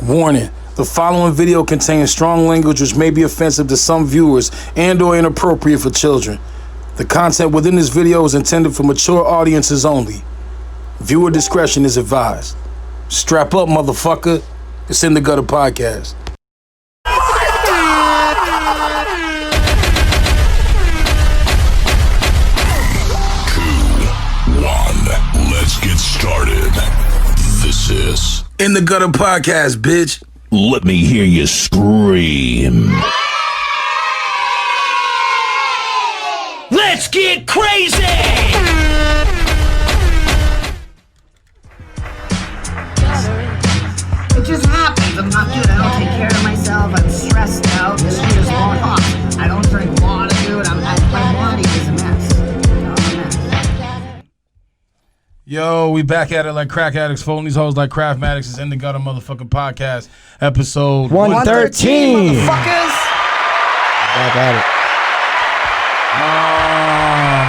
Warning, the following video contains strong language which may be offensive to some viewers and/or inappropriate for children. The content within this video is intended for mature audiences only. Viewer discretion is advised. Strap up, motherfucker. It's In the Gutter Podcast. Let's get started. This is In the Gutter Podcast, bitch. Let me hear you scream. Let's get crazy! It just happens. I'm not good. I don't take care of myself. I'm stressed out. This shit is going on. I don't drink water, dude. My body is a mess. Yo, we back at it like crack addicts, folding these hoes like craftmatics. Is In the Gutter motherfucking podcast, episode 113. Motherfuckers. Back at it. Oh,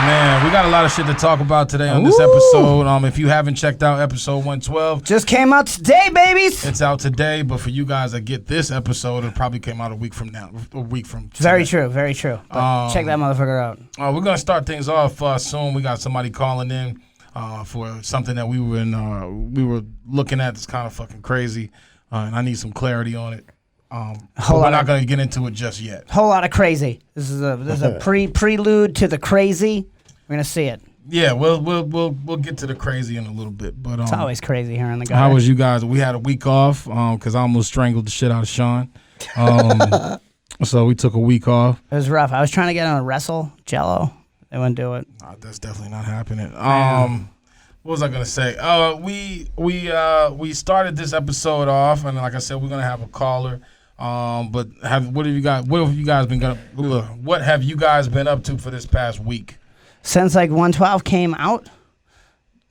man. We got a lot of shit to talk about today on this episode. If you haven't checked out episode 112, Just came out today, babies. it's out today. But for you guys that get this episode, it probably came out a week from now. A week from today. Very true, very true. But check that motherfucker out. We're going to start things off soon. We got somebody calling in for something that we were looking at that's kind of fucking crazy. And I need some clarity on it. But we're not going to get into it just yet. Whole lot of crazy. This is a prelude to the crazy. We're gonna see it. Yeah, we'll get to the crazy in a little bit. But It's always crazy here in the gutter. how was you guys? We had a week off because I almost strangled the shit out of Shawn. So we took a week off. It was rough. I was trying to get on a wrestle Jello. They wouldn't do it. That's definitely not happening. What was I gonna say? We started this episode off, and like I said, we're gonna have a caller. But what have you guys been up to for this past week? Since like 112 came out,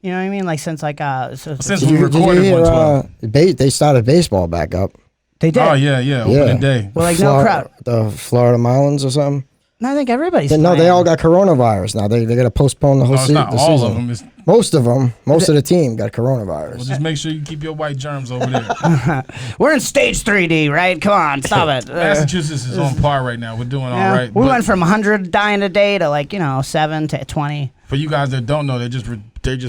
you know what I mean? Like since like Since we recorded 112. They started baseball back up. they did. Oh yeah, opening day. Well, like no crowd. The Florida Marlins or something. No, I think everybody's. No, they playing. all got coronavirus now. They got to postpone the whole No, it's not the all season. of them. It's, Most of them, most of the team got coronavirus. well, just make sure you keep your white germs over there. We're in stage 3D, right? Come on, stop it. Massachusetts is on par right now. We're doing all Yeah. right. We But went from 100 dying a day to like 7 to 20. for you guys that don't know, they just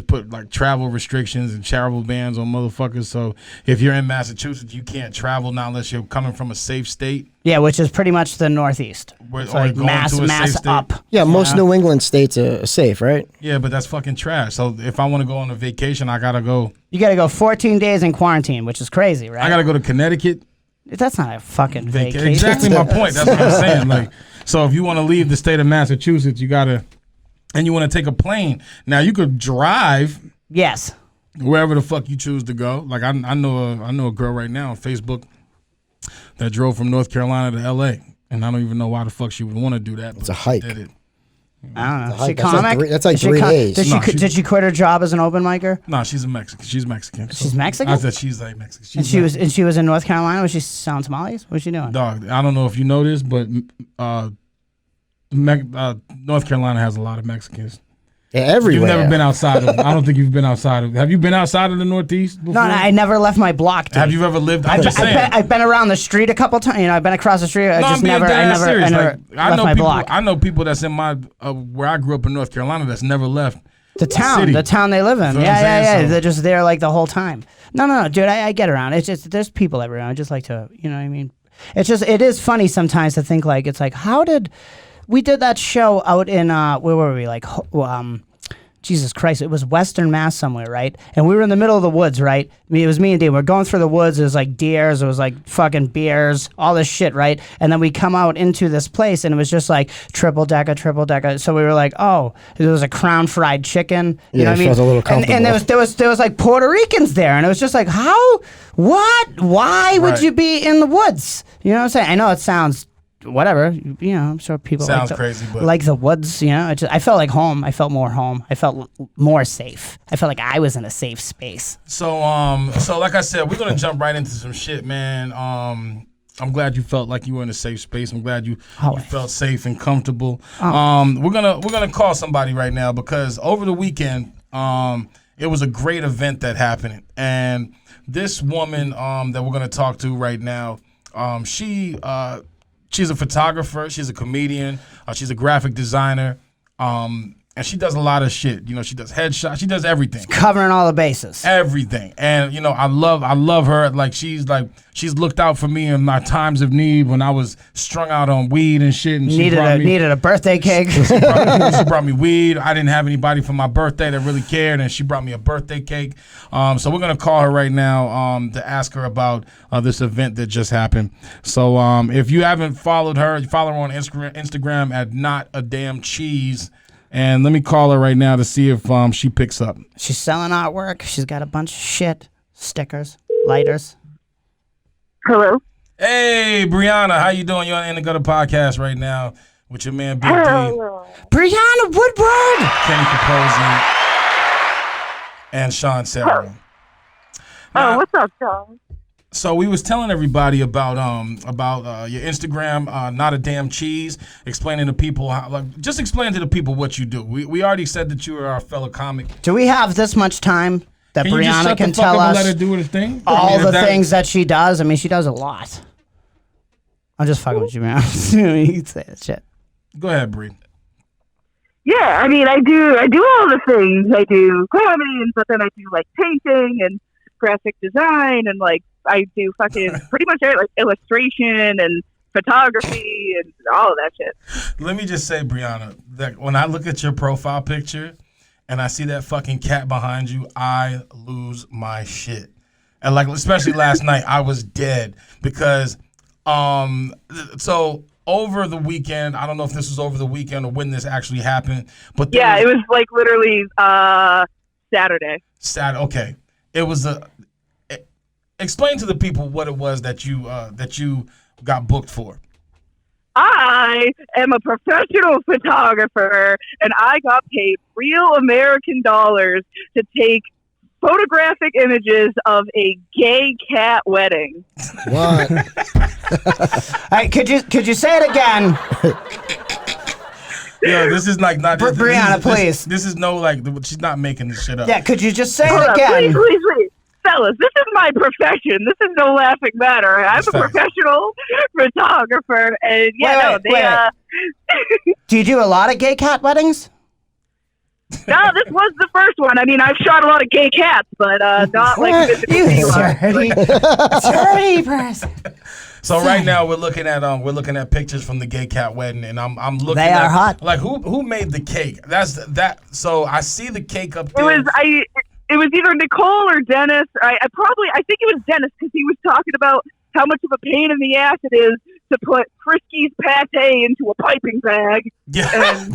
put like travel restrictions and travel bans on motherfuckers. So if you're in Massachusetts, you can't travel now unless you're coming from a safe state. Yeah, which is pretty much the Northeast. Or Like going mass to a safe state. up. Yeah, most New England states are safe, right? Yeah, but that's fucking trash. So if I want to go on a vacation, I gotta go. You got to go 14 days in quarantine, which is crazy, right? I gotta go to Connecticut. That's not a fucking vacation. Exactly my point. That's what I'm saying. Like, so if you want to leave the state of Massachusetts, you gotta, and you want to take a plane. Now you could drive Yes. wherever the fuck you choose to go. Like I know a girl right now on Facebook that drove from North Carolina to L.A. and I don't even know why the fuck she would want to do that. It's a hike. Did it. I don't know. That's She like comic? that's like Is she 3 days. Did she, No, did she quit her job as an open micer? No, she's a Mexican. She's Mexican. She's Mexican? I said she's like Mexican. And she was in North Carolina. Was she selling tamales? What was she doing? Dog, I don't know if you know this, but North Carolina has a lot of Mexicans. Yeah, everywhere. You've never been outside of. I don't think you've been outside of. Have you been outside of the Northeast before? No, I never left my block. Dude. Have you ever lived? I'm just saying. I've been around the street a couple times. I've been across the street. I No, just I'm being never, dead I ass never, serious. I never Like, I left know my people. block. I know people that's in my where I grew up in North Carolina that's never left The town, city. the town they live in. You know what I'm Yeah. saying? So- They're just there like the whole time. No, dude, I get around. It's just there's people everywhere. I just like to, you know what I mean? It's just it is funny sometimes to think like it's like how did we did that show out in where were we like Jesus Christ, it was Western Mass somewhere, right? And we were in the middle of the woods, right? I mean, it was me and Dave. We're going through the woods. It was like deers. It was like fucking bears, all this shit, right? And then we come out into this place, and it was just like triple decker. So we were like, oh, there was a crown fried chicken. You Yeah, know what I it mean? feels a little And there was like Puerto Ricans there, and it was just like, how? What? Why would Right. you be in the woods? You know what I'm saying? I know it sounds whatever, you know, I'm sure people Sounds like crazy, but like the woods, you know. I felt like home. I felt more home. I felt more safe. I felt like I was in a safe space. So like I said, we're gonna jump right into some shit, man. I'm glad you felt like you were in a safe space. I'm glad you felt safe and comfortable. We're gonna call somebody right now because over the weekend, It was a great event that happened. And this woman that we're going to talk to right now, she's a photographer. She's a comedian. She's a graphic designer. And she does a lot of shit. You know, she does headshots. She does everything. Covering all the bases. Everything. And, you know, I love her. She's looked out for me in my times of need when I was strung out on weed and shit. And needed a birthday cake. She brought me weed. I didn't have anybody for my birthday that really cared, and she brought me a birthday cake. So we're going to call her right now to ask her about this event that just happened. So if you haven't followed her, you follow her on Instagram at Not a Damn Cheese. And let me call her right now to see if she picks up. She's selling artwork. She's got a bunch of shit. Stickers, lighters. Hello. Hey, Brianna, how you doing? You're on the Gutter Podcast right now with your man, Big D. Hello. Brianna Woodward. Kenny Capozzi. And Shawn Sarah. Oh, what's up, Shawn? So we was telling everybody about your Instagram, Not a Damn Cheese, explaining to people just explain to the people what you do. We already said that you are our fellow comic. Do we have this much time that Can you just Brianna shut can the fuck tell up and us let her do her thing? all the things that she does? I mean, she does a lot. I'm just fucking with you, man. You can say that shit. Go ahead, Bree. Yeah, I mean, I do all the things. I do comedy, but then I do like painting and graphic design, and like I do fucking pretty much like illustration and photography and all of that shit. Let me just say, Brianna, that when I look at your profile picture and I see that fucking cat behind you, I lose my shit. And like, especially last night, I was dead because, so over the weekend, I don't know if this was over the weekend or when this actually happened, but yeah, it was like literally Saturday. Okay, it was explain to the people what it was that you got booked for. I am a professional photographer, and I got paid real American dollars to take photographic images of a gay cat wedding. What? All right, could you say it again? Yeah, this is like not Brianna, please. This is no like she's not making this shit up. Yeah, could you just say Hold it up, again? please. Fellas, this is my profession. This is no laughing matter. I'm a professional photographer, and wait. Do you do a lot of gay cat weddings? No, this was the first one. I mean, I've shot a lot of gay cats, but not like this. You dirty person. So right now we're looking at pictures from the gay cat wedding, and I'm looking. They are hot. Like who made the cake? That's that. So I see the cake up there. It was either Nicole or Dennis. I think it was Dennis because he was talking about how much of a pain in the ass it is to put Friskies pate into a piping bag. Yeah. And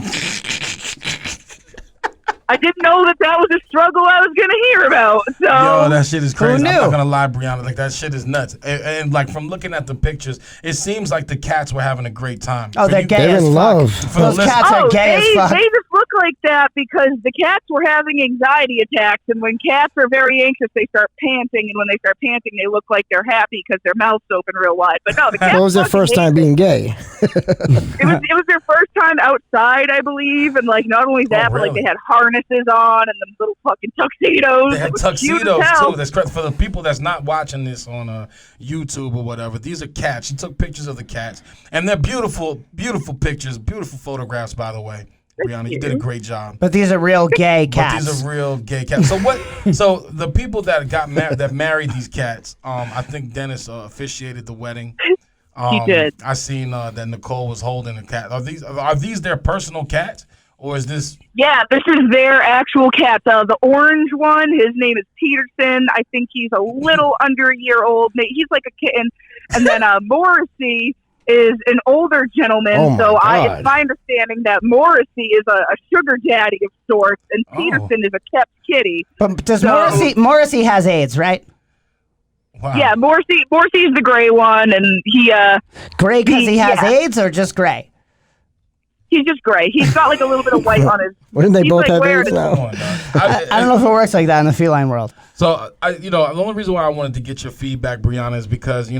I didn't know that was a struggle I was going to hear about. So Yo, that shit is crazy. Who knew? I'm not gonna lie, Brianna. Like that shit is nuts. And like from looking at the pictures, it seems like the cats were having a great time. Oh, they're gay They're as in fuck. love. For Those the cats are gay as fuck. they just look like that because the cats were having anxiety attacks, and when cats are very anxious, they start panting, and when they start panting, they look like they're happy because their mouth's open real wide. But no, the cats. What was their first time being gay? It was their first time outside, I believe, and like not only that, but like really? they had harnesses on and them little fucking tuxedos. They had It was cute as tuxedos hell. too. That's correct. For the people that's not watching this on YouTube or whatever, these are cats. She took pictures of the cats, and they're beautiful, beautiful pictures, beautiful photographs. By the way, Brianna, you did a great job. But these are real gay But cats. these are real gay cats. So what? So the people that got that married these cats, I think Dennis officiated the wedding. He did. I seen that Nicole was holding a cat. Are these their personal cats, or is this? Yeah, this is their actual cat. The orange one, his name is Peterson. I think he's a little under a year old. He's like a kitten. And then Morrissey is an older gentleman. Oh my God. It's my understanding that Morrissey is a sugar daddy of sorts, and Peterson is a kept kitty. But does So- Morrissey has AIDS, right? Wow. Yeah, Morrissey's the gray one, and he Gray because he has yeah. AIDS, or just gray? he's just gray. He's got like a little bit of white on his. Wouldn't they he's both like have wearing AIDS a- now? Come on, dog. I don't know if it works like that in the feline world. So the only reason why I wanted to get your feedback, Brianna, is because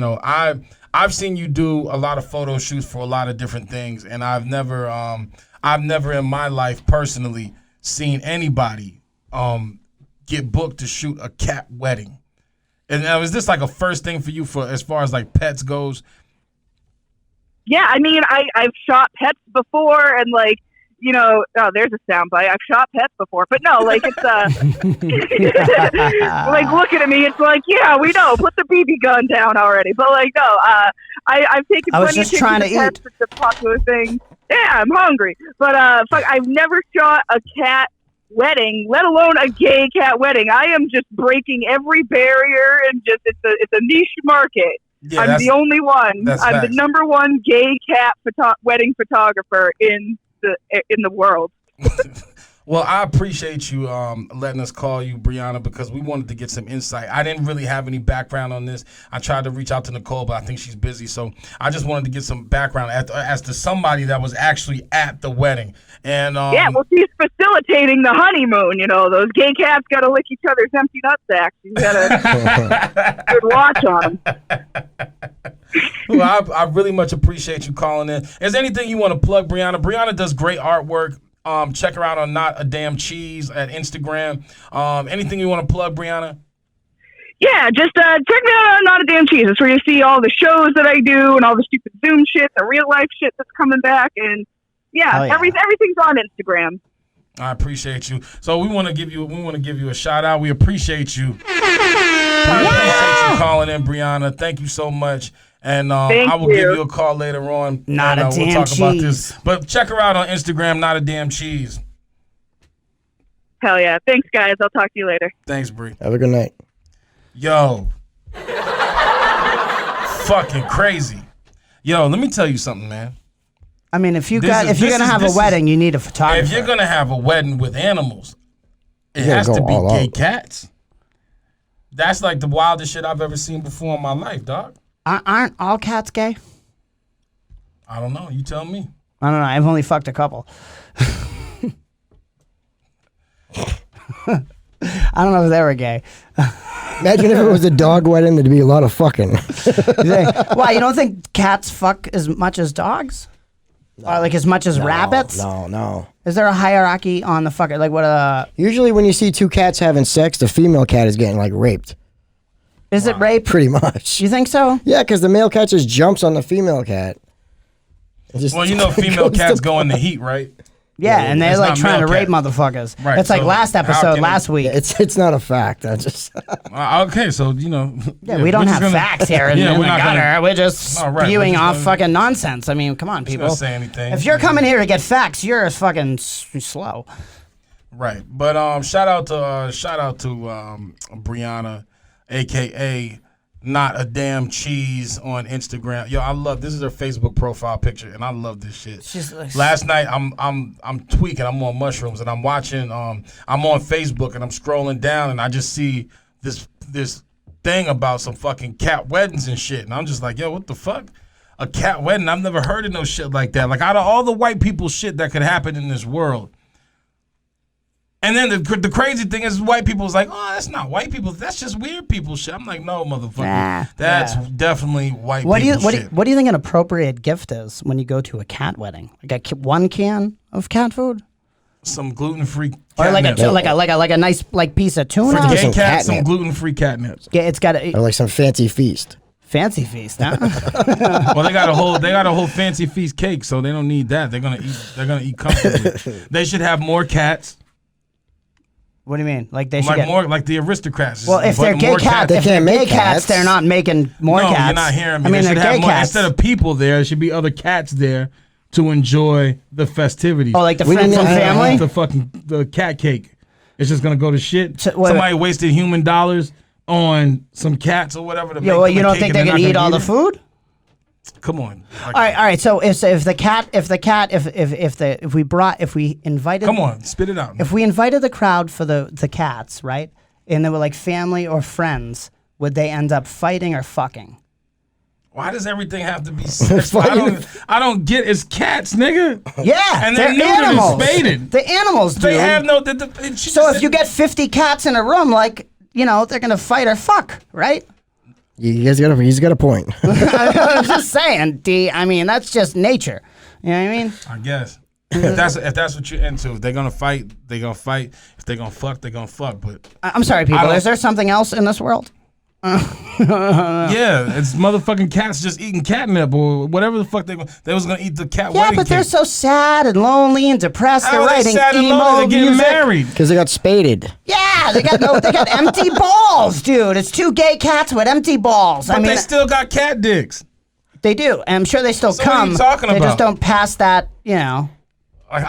I've seen you do a lot of photo shoots for a lot of different things, and I've never in my life personally seen anybody get booked to shoot a cat wedding? And now, is this like a first thing for you for as far as like pets goes? Yeah, I mean, I've shot pets before, and like, you know, oh, there's a soundbite. I've shot pets before, but no, like it's like looking at me, it's like, yeah, we know, put the BB gun down already. But like, no, I've taken I was plenty just of trying pictures to of pets. It's a popular thing. Yeah, I'm hungry, but fuck, I've never shot a cat wedding, let alone a gay cat wedding. I am just breaking every barrier, and just it's a niche market. Yeah, I'm the only one. I'm facts. the number one gay cat wedding photographer in the world. Well, I appreciate you letting us call you, Brianna, because we wanted to get some insight. I didn't really have any background on this. I tried to reach out to Nicole, but I think she's busy. So I just wanted to get some background as to somebody that was actually at the wedding. And yeah, well, she's facilitating the honeymoon. You know, those gay cats got to lick each other's empty nutsacks. You got to good watch on them. Well, I really much appreciate you calling in. Is there anything you want to plug, Brianna? Brianna does great artwork. Check her out on Not a Damn Cheese at Instagram. Anything you want to plug, Brianna? Yeah, just check me out on Not a Damn Cheese. It's where you see all the shows that I do and all the stupid Zoom shit, the real life shit that's coming back, and yeah. Everything's on Instagram. I appreciate you. So we want to give you a shout out. We appreciate you. I appreciate you calling in, Brianna. Thank you so much. And I will give you a call later on. Not a damn we'll talk cheese. about this. But check her out on Instagram, Not a Damn Cheese. Hell yeah. Thanks, guys. I'll talk to you later. Thanks, Bri. Have a good night. Yo. Fucking crazy. Yo, let me tell you something, man. I mean, if you're gonna have a wedding, you need a photographer. If you're gonna have a wedding with animals, it has to be gay cats. That's like the wildest shit I've ever seen before in my life, dog. Aren't all cats gay? I don't know. You tell me. I don't know. I've only fucked a couple. I don't know if they were gay. Imagine if it was a dog wedding, there'd be a lot of fucking. Why, you don't think cats fuck as much as dogs? No. Or like as much as rabbits? No. Is there a hierarchy on the fucker? Like what? Usually when you see two cats having sex, the female cat is getting like raped. Is it rape? Pretty much. You think so? Yeah, because the male cat just jumps on the female cat. Well, you know, female cats go in the heat, right? Yeah, and they're It's like not trying to male rape cat. motherfuckers. Right, It's like so last episode, last week. Yeah, it's not a fact. I just. Okay, so you know. Yeah, we don't have facts here in the gutter. We're just spewing off fucking nonsense. I mean, come on, people. Not say anything. If you're coming here to get facts, you're fucking slow. Right, but shout out to Brianna, aka Not a Damn Cheese on Instagram. Yo, I love this is her Facebook profile picture, and I love this shit. Last night I'm tweaking. I'm on mushrooms, and I'm watching. I'm on Facebook, and I'm scrolling down, and I just see this thing about some fucking cat weddings and shit, and I'm just like, yo, what the fuck? A cat wedding? I've never heard of no shit like that. Like out of all the white people shit that could happen in this world. And then the crazy thing is, white people's like, oh, that's not white people. That's just weird people shit. I'm like, no, motherfucker. That's definitely white people shit. What do you think an appropriate gift is when you go to a cat wedding? Like one can of cat food? Some gluten-free Or catnip. like a nice like piece of tuna? For the gay Some cats, some catnip. gluten-free catnip. Yeah, it's got Or like some fancy feast. fancy feast, huh? Well, they got a whole fancy feast cake, so they don't need that. They're gonna eat comfortably. They should have more cats. What do you mean? Like they should Like get more like the aristocrats. Well, if they're gay cats, They can't make cats. they're not making more no, cats. you're not hearing me. I mean, they they're should gay have more, cats. instead of people there should be other cats there to enjoy the festivities. Oh, like the friends and family? The cat cake. It's just gonna go to shit. So, Somebody wasted human dollars on some cats or whatever. To Yeah, well, you don't think they can eat all the food? Come on. All right. So if we invited, Come on, spit it out. if we invited the crowd for the cats, right, and they were like family or friends, would they end up fighting or fucking? Why does everything have to be sex? I don't get. It's cats, nigga. Yeah, And they're they're neutered and animals. spaded. The animals, dude. They have no. So if you get 50 cats in a room, like they're gonna fight or fuck, right? He's got a point. I'm just saying, D. I mean, that's just nature. You know what I mean? I guess. If that's what you're into, if they're gonna fight, they're gonna fight. If they're gonna fuck, they're gonna fuck. But I'm sorry, people. Is there something else in this world? yeah, it's motherfucking cats just eating catnip or whatever the fuck they was gonna eat the cat. Yeah, wedding but they're cake. so sad and lonely and depressed. How They're are they writing sad and emo lonely? They're getting music. married. Because they got spaded. Yeah, they got empty balls, dude. It's two gay cats with empty balls. But they still got cat dicks. They do. And I'm sure they still So what are come. you talking They just about? don't pass that, you know. Like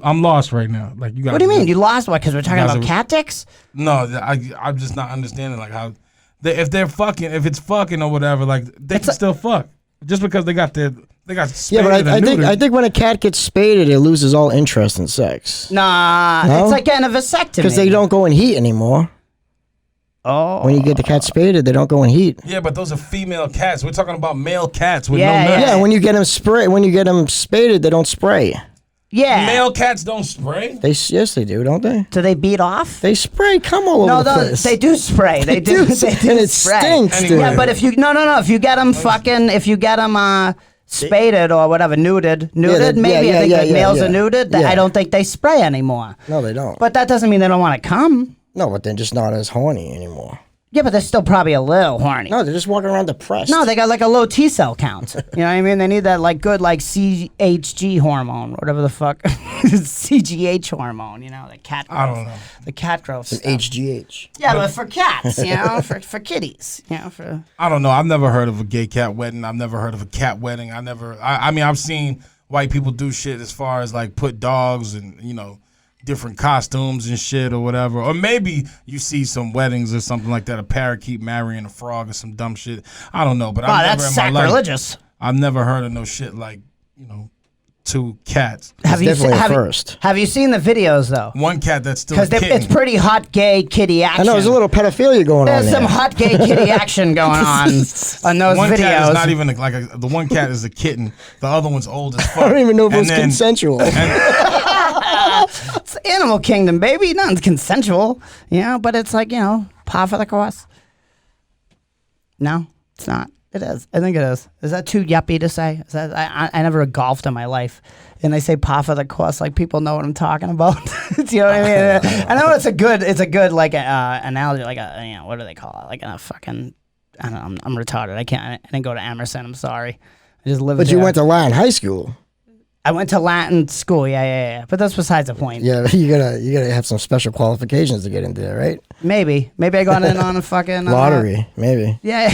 I'm lost right now. Like you got. What do you mean? You lost what? Because we're talking guys about are- cat dicks? No, I'm just not understanding like how if they're fucking, if it's fucking or whatever, like they can still fuck just because they got Yeah, spaded but and I neutered. think when a cat gets spaded, it loses all interest in sex. Nah, No? it's like getting a vasectomy. Because they don't go in heat anymore. Oh. When you get the cat spaded, they don't go in heat. Yeah, but those are female cats. We're talking about male cats with Yeah, no nuts. Yeah, when you get them spaded, they don't spray. Yeah. Male cats don't spray. Yes, they do, don't they? Do they beat off? They spray cum all over the place. they do spray. They do. They do and it spray. stinks. Anyway. Yeah, but if you if you get them spaded or whatever, neutered, maybe I think like males are neutered. Yeah. I don't think they spray anymore. No, they don't. But that doesn't mean they don't want to come. No, but they're just not as horny anymore. Yeah, but they're still probably a little horny. No, they're just walking around depressed. No, they got like a low T cell count. You know what I mean? They need that like good like CHG hormone, whatever the fuck, CGH hormone. You know, the cat growth. I don't know. The cat growth. An stuff. HGH. Yeah, but for cats, you know, for kitties, you know, for. I don't know. I've never heard of a gay cat wedding. I've never heard of a cat wedding. I mean, I've seen white people do shit as far as like put dogs and different costumes and shit or whatever. Or maybe you see some weddings or something like that. A parakeet marrying a frog or some dumb shit. I don't know, but Wow, I've that's never in my life. sacrilegious. I've never heard of no shit like two cats. Have definitely a have first. Have you seen the videos though? One cat that's still a Because kitten. it's pretty hot gay kitty action. I know, there's a little pedophilia going on There's there. some hot gay kitty action going on those One videos. cat is not even the one cat is a kitten. The other one's old as fuck. I don't even know if it And was then- consensual. It's Animal Kingdom, baby. Nothing's consensual, but it's like, par for the course. No, it's not. It is. I think it is. Is that too yuppie to say? Is that I never golfed in my life, and they say par for the course, like people know what I'm talking about. You know what I mean? I know it's a good like analogy, like a what do they call it? Like a fucking I don't know. I'm retarded. I didn't go to Emerson. I'm sorry. I just lived. But there. you went to Latin high school. I went to Latin school. Yeah. But that's besides the point. Yeah, you gotta have some special qualifications to get into there, right? Maybe I got in on a fucking Lottery, maybe. Yeah.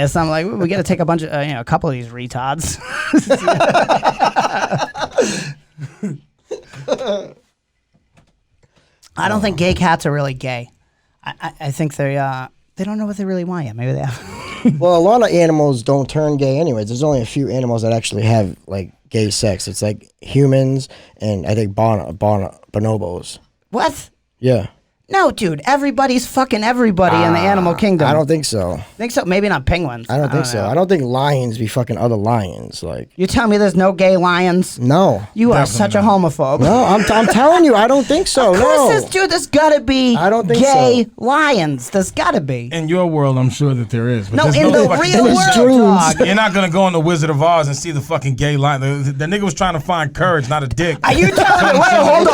So I'm like, we got to take a bunch of, a couple of these retards. I don't think gay cats are really gay. I think they don't know what they really want yet. Maybe they have. Well, a lot of animals don't turn gay anyways. There's only a few animals that actually have like gay sex. It's like humans and I think bonobos. What? Yeah. No, dude. Everybody's fucking everybody in the animal kingdom. I don't think so. think so. Maybe not penguins. I don't think so. know. I don't think lions be fucking other lions. Like, You tell me there's no gay lions? no. You are Definitely such a not. homophobe. No, I'm telling you, I don't think so. Of course, No. there's gotta be I don't think gay so. lions. There's gotta be. In your world, I'm sure that there is. But No, there's in the fucking- real his world, dreams. dog. You're not gonna go on the Wizard of Oz and see the fucking gay lion. The nigga was trying to find courage, not a dick. Are you telling me? Wait, hold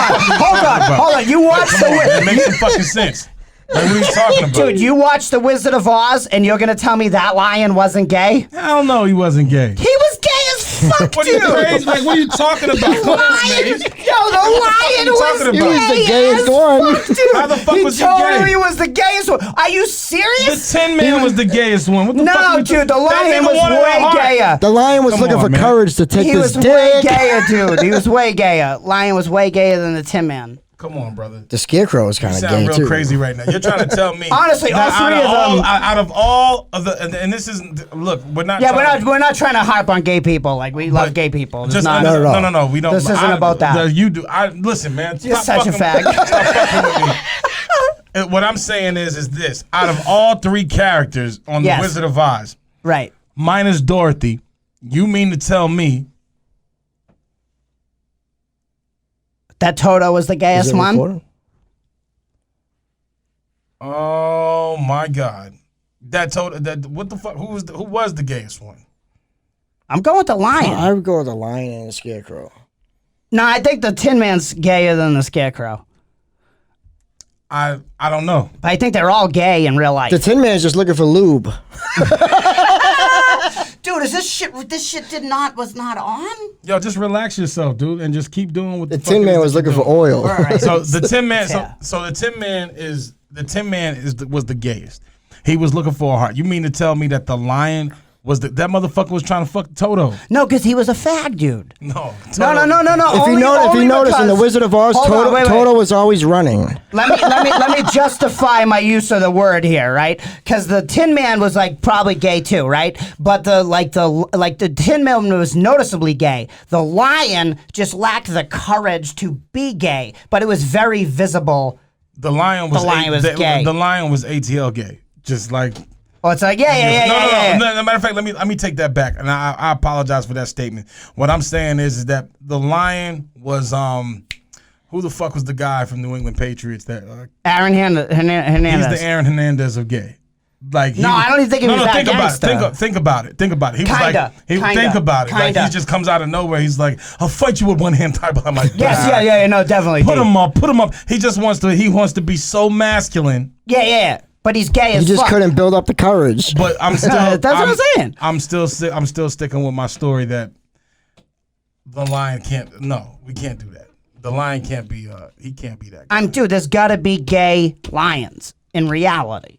on. You watched Come on, the it makes some fucking sense. Like, what are you talking about? dude. You watched the Wizard of Oz, and you're gonna tell me that lion wasn't gay? Hell no, he wasn't gay. He was gay as fuck, What are you dude. crazy? Like, what are you talking about? Come on, Lion, man. the lion you was talking gay about? He was the gayest as one. fuck, dude. How the fuck he was he totally gay? was the gayest one. Are you The serious? Tin Man was the gayest one. What the fuck No, are you dude, the that lion nigga was wanted a way heart. gayer. The lion was Come looking on, for man. courage to take He this was way dick. gayer, dude. He was way gayer. Lion was way gayer than the Tin Man. Come on, brother. The scarecrow is You kind of sound gay real too. crazy right now. You're trying to tell me. Honestly, all that three of them- Out of all of the, and this isn't. Look, we're not. Yeah, trying we're not trying to harp on gay people. Like we love gay people. It's Just not, no. We don't. This isn't about that. You do. Listen, man. You're stop such a fucking- fag. Stop fucking with me. What I'm saying is this: out of all three characters on Yes. the Wizard of Oz, Right. minus Dorothy, you mean to tell me That Toto was the Is gayest it one? recording? Oh my God! That what the fuck? Who was the gayest one? I'm going with the lion. I would go with the lion and the scarecrow. No, I think the Tin Man's gayer than the Scarecrow. I don't know. But I think they're all gay in real life. The Tin Man's just looking for lube. Dude, is this shit was not on? Yo, just relax yourself, dude, and just keep doing what The Tin Man was looking for oil. Right. So the Tin Man, Yeah. so the Tin Man was the gayest. He was looking for a heart. You mean to tell me that the lion was that motherfucker was trying to fuck Toto? No, because he was a fag dude. No. No. If you notice in the Wizard of Oz, Hold on, wait. Toto was always running. Let me justify my use of the word here, right? Because the Tin Man was like probably gay too, right? But the Tin Man was noticeably gay. The lion just lacked the courage to be gay, but it was very visible. The lion was gay. The lion was ATL gay, just like. Oh, it's like yeah. No, matter of fact, let me take that back, and I apologize for that statement. What I'm saying is that the lion was who the fuck was the guy from New England Patriots that Aaron Hernandez. he's the Aaron Hernandez of gay. Like I don't even think he was that gangster. Think about it. He was Kinda. think about it. Like he just comes out of nowhere. He's like, I'll fight you with one hand tied behind my back. Yes, no, definitely. Put him up. He just wants to be so masculine. Yeah. But he's gay as He just fuck. couldn't build up the courage. But I'm still. That's what I'm saying. I'm still sticking with my story that the lion can't. No, we can't do that. The lion can't be. He can't be that guy. Dude, there's got to be gay lions in reality.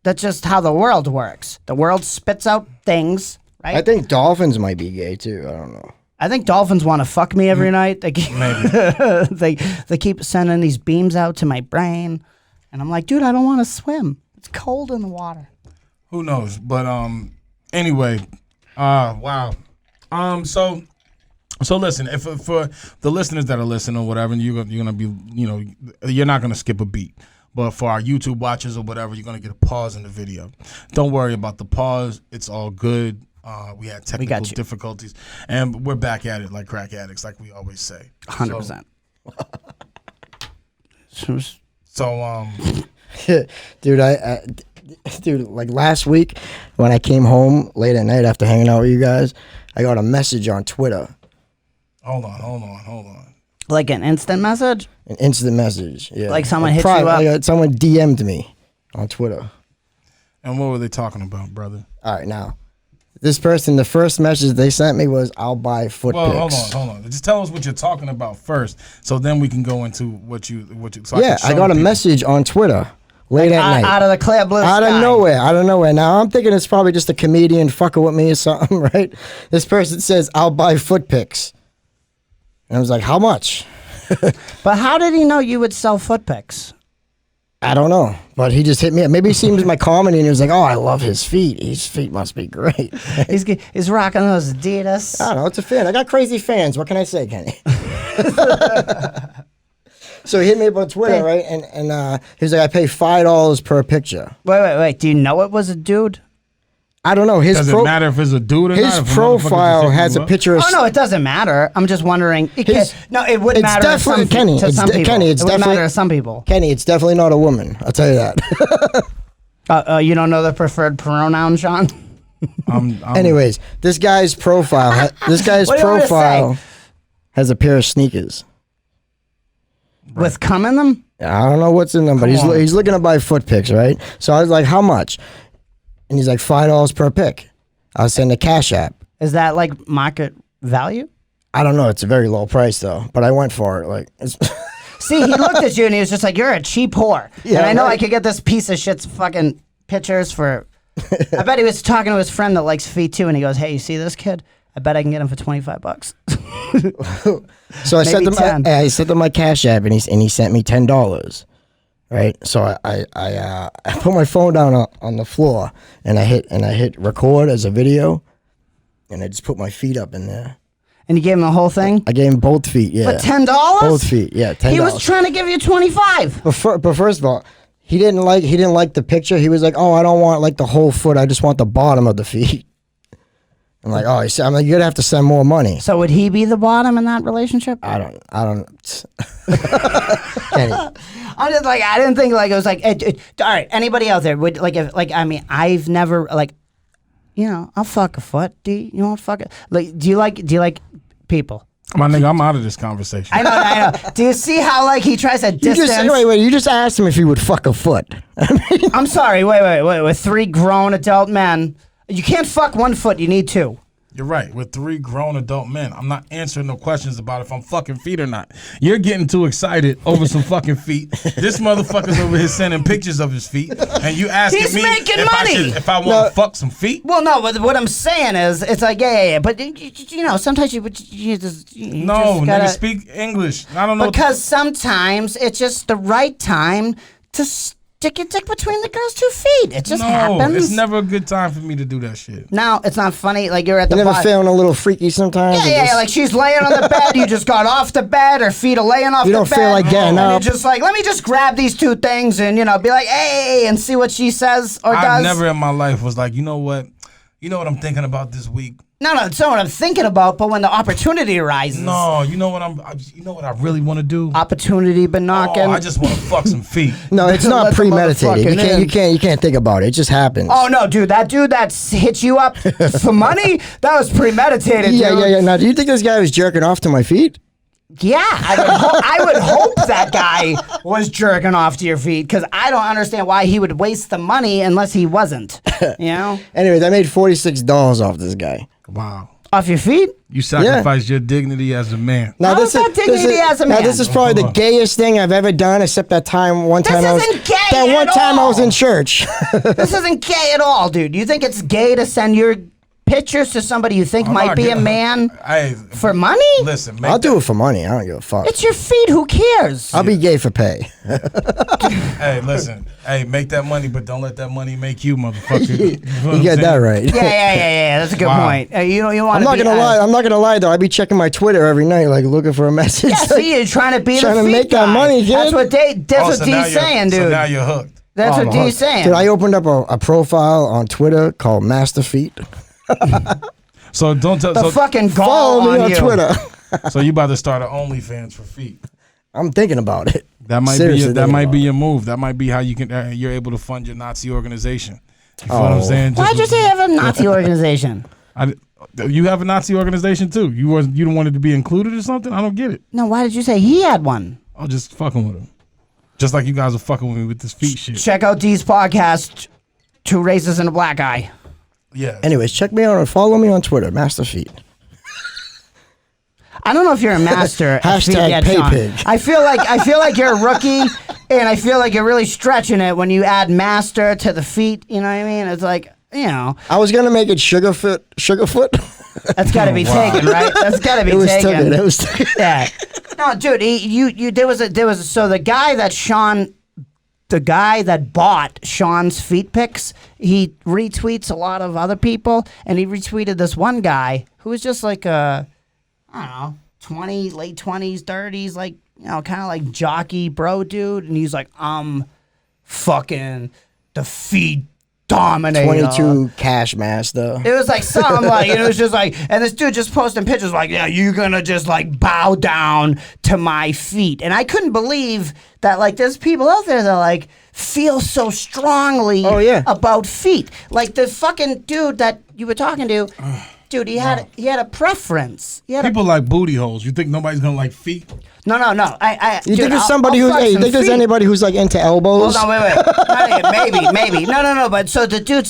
That's just how the world works. The world spits out things, right? I think dolphins might be gay too. I don't know. I think dolphins want to fuck me every night. They keep, they keep sending these beams out to my brain, and I'm like, dude, I don't want to swim. It's cold in the water. Who knows? But anyway, wow. So listen, if for the listeners that are listening or whatever, you're gonna be, you're not gonna skip a beat. But for our YouTube watchers or whatever, you're gonna get a pause in the video. Don't worry about the pause; it's all good. We had technical difficulties, and we're back at it like crack addicts, like we always say. 100%. So dude, like last week when I came home late at night after hanging out with you guys, I got a message on Twitter. Hold on. Like an instant message? An instant message, yeah. Like someone hit you up? Like someone DM'd me on Twitter. And what were they talking about, brother? All right, now, this person, the first message they sent me was, I'll buy foot pics. Hold on. Just tell us what you're talking about first, so then we can go into what you. So I got a message on Twitter late at night. Out of the clear blue sky. Out of nowhere. Now, I'm thinking it's probably just a comedian fucking with me or something, right? This person says, I'll buy foot pics. And I was like, how much? But how did he know you would sell foot pics? I don't know, but he just hit me up. Maybe he seen my comedy and he was like, oh, I love his feet. His feet must be great. He's rocking those Adidas. I don't know. It's a fan. I got crazy fans. What can I say, Kenny? So he hit me up on Twitter, right? And he was like, I pay $5 per picture. Wait. Do you know it was a dude? I don't know. Does it matter if it's a dude or not? His profile has a picture of... Oh, no, it doesn't matter. I'm just wondering. It wouldn't matter to some people. Kenny, it wouldn't matter to some people. Kenny, it's definitely not a woman. I'll tell you that. You don't know the preferred pronoun, Shawn? Anyways, this guy's profile... has a pair of sneakers. With cum in them? I don't know what's in them, but he's looking to buy foot pics, right? So I was like, how much? And he's like, $5 per pic. I'll send a Cash App. Is that like market value? I don't know. It's a very low price though, but I went for it. Like, see, he looked at you and he was just like, "You're a cheap whore." Yeah, and I know right. I could get this piece of shit's fucking pictures for. I bet he was talking to his friend that likes feet too, and he goes, "Hey, you see this kid? I bet I can get him for $25." So I sent him my Cash App, and he sent me $10. Right, so I put my phone down on the floor and I hit record as a video, and I just put my feet up in there. And you gave him the whole thing? I gave him both feet. Yeah. But $10? Both feet. Yeah, $10. He was trying to give you $25. But first of all, he didn't like the picture. He was like, "Oh, I don't want like the whole foot. I just want the bottom of the feet." I'm like, "Oh," I'm like, "You're gonna have to send more money." So would he be the bottom in that relationship? I don't. I'm just like, I didn't think like it was like. All right, anybody out there would like if like I mean I've never like, I'll fuck a foot. Do you want to fuck it? Like, do you like people? My nigga, I'm out of this conversation. I know. Do you see how like he tries to distance? You just asked him if he would fuck a foot. I'm sorry. Wait. With 3 grown adult men, you can't fuck 1 foot. You need 2. You're right. With 3 grown adult men, I'm not answering no questions about if I'm fucking feet or not. You're getting too excited over some fucking feet. This motherfucker's over here sending pictures of his feet, and you asking He's me making if money. if I want to fuck some feet. Well, no. What I'm saying is, it's like yeah. But you know, sometimes you just Nigga, speak English. I don't know. Because sometimes it's just the right time to stick your dick between the girl's 2 feet. It just happens. It's never a good time for me to do that shit. No, it's not funny. Like you're at the You never feeling a little freaky sometimes? Yeah. Like she's laying on the bed. You just got off the bed. Her feet are laying off the bed. You don't feel like getting up. And you're just like, let me just grab these 2 things and be like, hey, and see what she says or does. I never in my life was like, you know what I'm thinking about this week. No, it's not what I'm thinking about. But when the opportunity arises, no, you know what I really want to do. Opportunity been knocking. I just want to fuck some feet. No, it's not premeditated. You can't think about it. It just happens. Oh no, dude! That dude that hit you up for money, that was premeditated. Dude. Yeah. Now, do you think this guy was jerking off to my feet? Yeah, I would hope that guy was jerking off to your feet because I don't understand why he would waste the money unless he wasn't. Anyways, I made $46 off this guy. Wow. Off your feet? You sacrificed your dignity as a man. Now, this is probably the gayest thing I've ever done, except that one time I was in church. This isn't gay at all, dude. You think it's gay to send your pictures to somebody you think might be a man for money? Listen, I'll do it for money. I don't give a fuck. It's your feet. Who cares? I'll be gay for pay. Hey, listen. Hey, make that money, but don't let that money make you, motherfucker. You get that right. Yeah. That's a good point. You want? I'm not gonna lie. I'm not gonna lie though. I be checking my Twitter every night, like looking for a message. Yeah, see, you're trying to be trying the to feet make guy. that money, kid. That's what D's saying, dude. So now you're hooked. That's what D's saying. Dude, I opened up a profile on Twitter called Master Feet. So don't tell. The fucking gall follow me on you. Twitter. So you about to start an OnlyFans for feet? I'm thinking about it. That might be your move. That might be how you can you're able to fund your Nazi organization. You feel what I'm saying? Why'd you say you have a Nazi organization? You have a Nazi organization too. You don't want it to be included or something? I don't get it. No, why did you say he had one? I'm just fucking with him. Just like you guys are fucking with me with this feet shit. Check out D's podcast, 2 Races and a Black Guy. Yeah. Anyways, check me out and follow me on Twitter, Master Feet. I don't know if you're a master. Hashtag PayPig. I feel like you're a rookie, and I feel like you're really stretching it when you add master to the feet. You know what I mean? It's like, I was gonna make it Sugarfoot. That's got to be taken, right? That's got to be taken. It was taken. Yeah. No, dude. There was so the guy that bought Shawn's feet pics, he retweets a lot of other people, and he retweeted this one guy who was just like I don't know, 20, late 20s, 30s, like, kind of like jockey bro dude, and he's like, fucking the feet dominator. 22 cash master. It was like something like, it was just like, and this dude just posting pictures like, yeah, you're gonna just like bow down to my feet. And I couldn't believe that like there's people out there that like feel so strongly about feet. Like the fucking dude that you were talking to, dude, he had a preference. People like booty holes. You think nobody's gonna like feet? No. You think there's somebody who's? Hey, you think there's anybody who's like into elbows? Hold on, wait. Maybe. No. But so the dude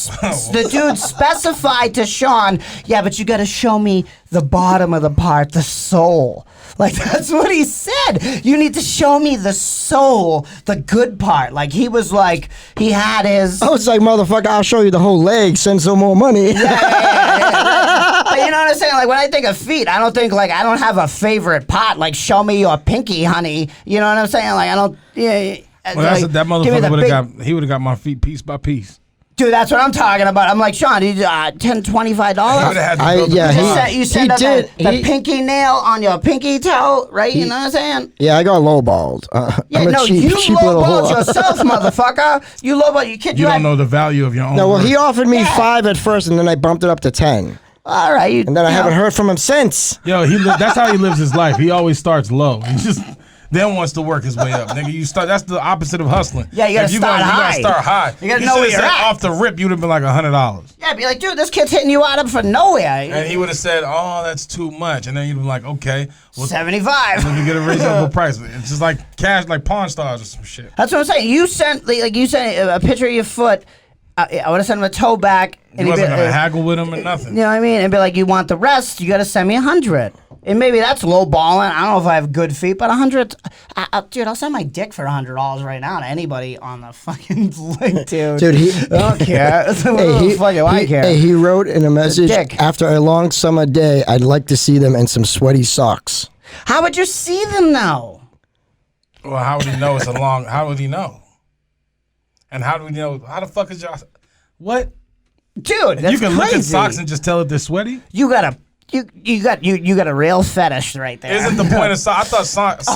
specified to Shawn, yeah, but you got to show me the bottom of the part, the sole. Like that's what he said. You need to show me the sole, the good part. Like he was like, he had his. I was like, motherfucker, I'll show you the whole leg. Send some more money. Yeah. But you know what I'm saying? Like when I think of feet, I don't think like I don't have a favorite part. Like show me your pinky, honey. You know what I'm saying? Like I don't. Yeah. Well, like, that motherfucker would have got my feet piece by piece. Dude, that's what I'm talking about. I'm like, Shawn, $10, $25. You said the pinky nail on your pinky toe, right? You know what I'm saying? Yeah, I got lowballed. You lowballed yourself, motherfucker. You lowballed your kid. You don't know the value of your own. No, well, he offered me 5 at first, and then I bumped it up to 10. All right. And then I haven't heard from him since. Yo, that's how he lives his life. He always starts low. He just then wants to work his way up, nigga. You start. That's the opposite of hustling. Yeah, you gotta start high. You gotta start high. You gotta know where you're at. Off the rip, you'd have been like $100. Yeah, be like, dude, this kid's hitting you out of for nowhere. And he would have said, "Oh, that's too much," and then you'd be like, "Okay, well, 75." Let me get a reasonable price." It's just like cash, like Pawn Stars or some shit. That's what I'm saying. You sent a picture of your foot. I would have sent him a toe back. And he wasn't gonna haggle with him or nothing. You know what I mean? And be like, you want the rest? You got to send me 100. And maybe that's low balling. I don't know if I have good feet, but 100. Dude, I'll send my dick for $100 right now to anybody on the fucking link, dude. Dude, I don't care. I care. Hey, he wrote in a message, after a long summer day, I'd like to see them in some sweaty socks. How would you see them now? Well, how would he know it's a long? How would he know? And how do we know? How the fuck is y'all? What? Dude, that's you can crazy. Look at socks and just tell if they're sweaty. You got a real fetish right there. Isn't the point of socks? I thought socks.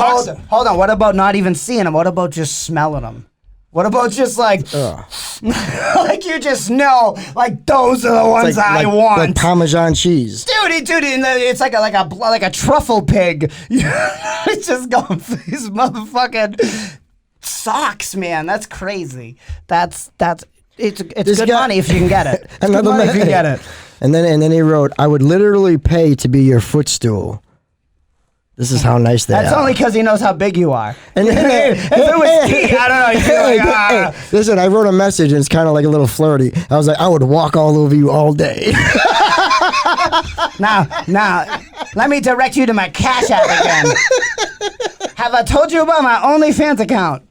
Hold on. What about not even seeing them? What about just smelling them? What about just like, like you just know, like those are the ones I want. Like Parmesan cheese, dude. It's like a truffle pig. It's just going for these motherfucking socks, man. That's crazy. It's good money if you can get it. Another money if you can get it. And then he wrote, I would literally pay to be your footstool. This is how nice they are. That's only because he knows how big you are. And if it was T, I don't know. You'd be like, listen, I wrote a message and it's kind of like a little flirty. I was like, I would walk all over you all day. Now, let me direct you to my Cash App again. Have I told you about my OnlyFans account?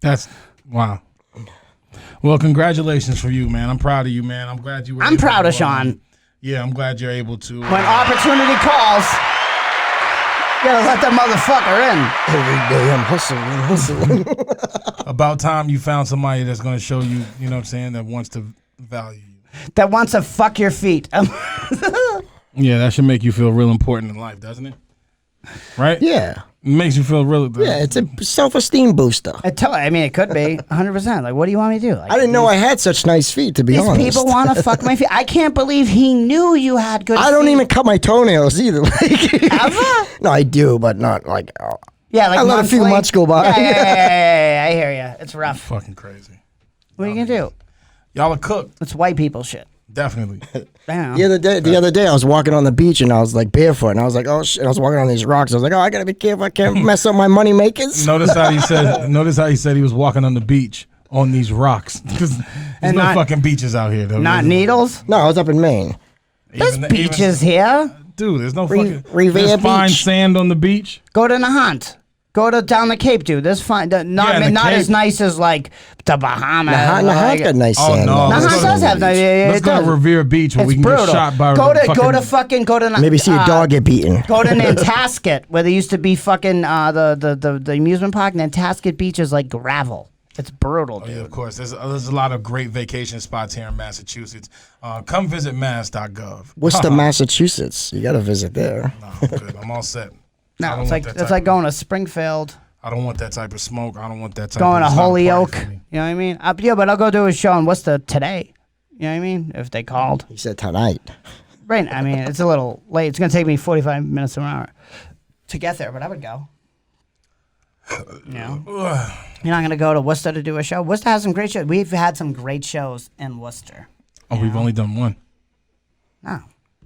That's wow. Well, congratulations for you, man. I'm proud of you, man. I'm glad you were. I'm proud of Shawn. Yeah, I'm glad you're able to. When opportunity calls, you gotta let that motherfucker in. Every day I'm hustling. About time you found somebody that's gonna show you, you know what I'm saying, that wants to value you. That wants to fuck your feet. Yeah, that should make you feel real important in life, doesn't it? Right? Yeah. It makes you feel really. Yeah, it's a self-esteem booster. I mean, it could be 100%. Like, what do you want me to do? Like, I didn't know I had such nice feet, to be honest. These people want to fuck my feet. I can't believe he knew you had good feet. I don't even cut my toenails either. Ever? No, I do, but not like. Yeah, like I let a few months go by. Yeah, I hear you. It's rough. Fucking crazy. What are you gonna do? Y'all are cooked. It's white people shit. Definitely. Damn. The other day, I was walking on the beach and I was like barefoot, and I was like, oh shit! I was walking on these rocks. I was like, oh, I gotta be careful. I can't mess up my money makers. Notice how he said he was walking on the beach on these rocks. There's no fucking beaches out here. Though. Not needles. No, I was up in Maine. There's beaches here. Dude, there's no fucking. Revere there's fine Beach. sand on the beach. Go to Nahant. Go to down the Cape, dude. There's fine. Not as nice as like the Bahamas. Nahant got nice sand. Oh no, Nahant does have nice. Let's go to Revere Beach where we can brutal. get shot by. Go to maybe see a dog get beaten. Go to Nantasket where there used to be fucking the amusement park. Nantasket Beach is like gravel. It's brutal, dude. Yeah, of course. There's a lot of great vacation spots here in Massachusetts. Come visit mass.gov. Worcester, Massachusetts. You got to visit there. No, I'm good. I'm all set. No, it's like going to Springfield. I don't want that type of smoke. I don't want that type going of to Holyoke. You know what I mean? Yeah, but I'll go do a show on Wooster today. You know what I mean? If they called. He said tonight. Right. I mean, it's a little late. It's going to take me 45 minutes to an hour to get there, but I would go. You know? You're not going to go to Worcester to do a show? Worcester has some great shows. We've had some great shows in Worcester. Oh, we've only done one. No.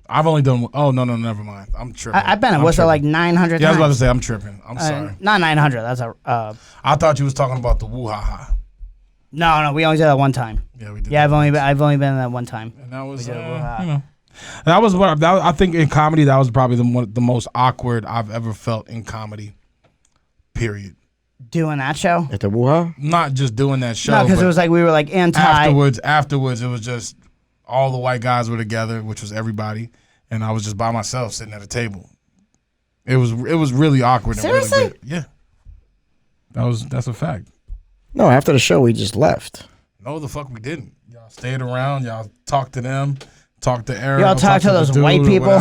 I've only done one. Oh, no, never mind. I'm tripping. I've been at Worcester like 900 times. Yeah, I was about to say, I'm tripping. I'm sorry. Not 900. That's I thought you was talking about the woo-ha-ha. No, we only did that one time. Yeah, we did. Yeah, I've only been there one time. And that was, you know. That was what I think in comedy, that was probably the most awkward I've ever felt in comedy, period. Doing that show? At the Wuha? Not just doing that show. No, because it was like we were like anti. Afterwards, it was just all the white guys were together, which was everybody, and I was just by myself sitting at a table. It was really awkward. Seriously? And really yeah. That's a fact. No, after the show, we just left. No, the fuck we didn't. Y'all stayed around. Y'all talked to them. Talked to Aaron. Y'all talked to those white people.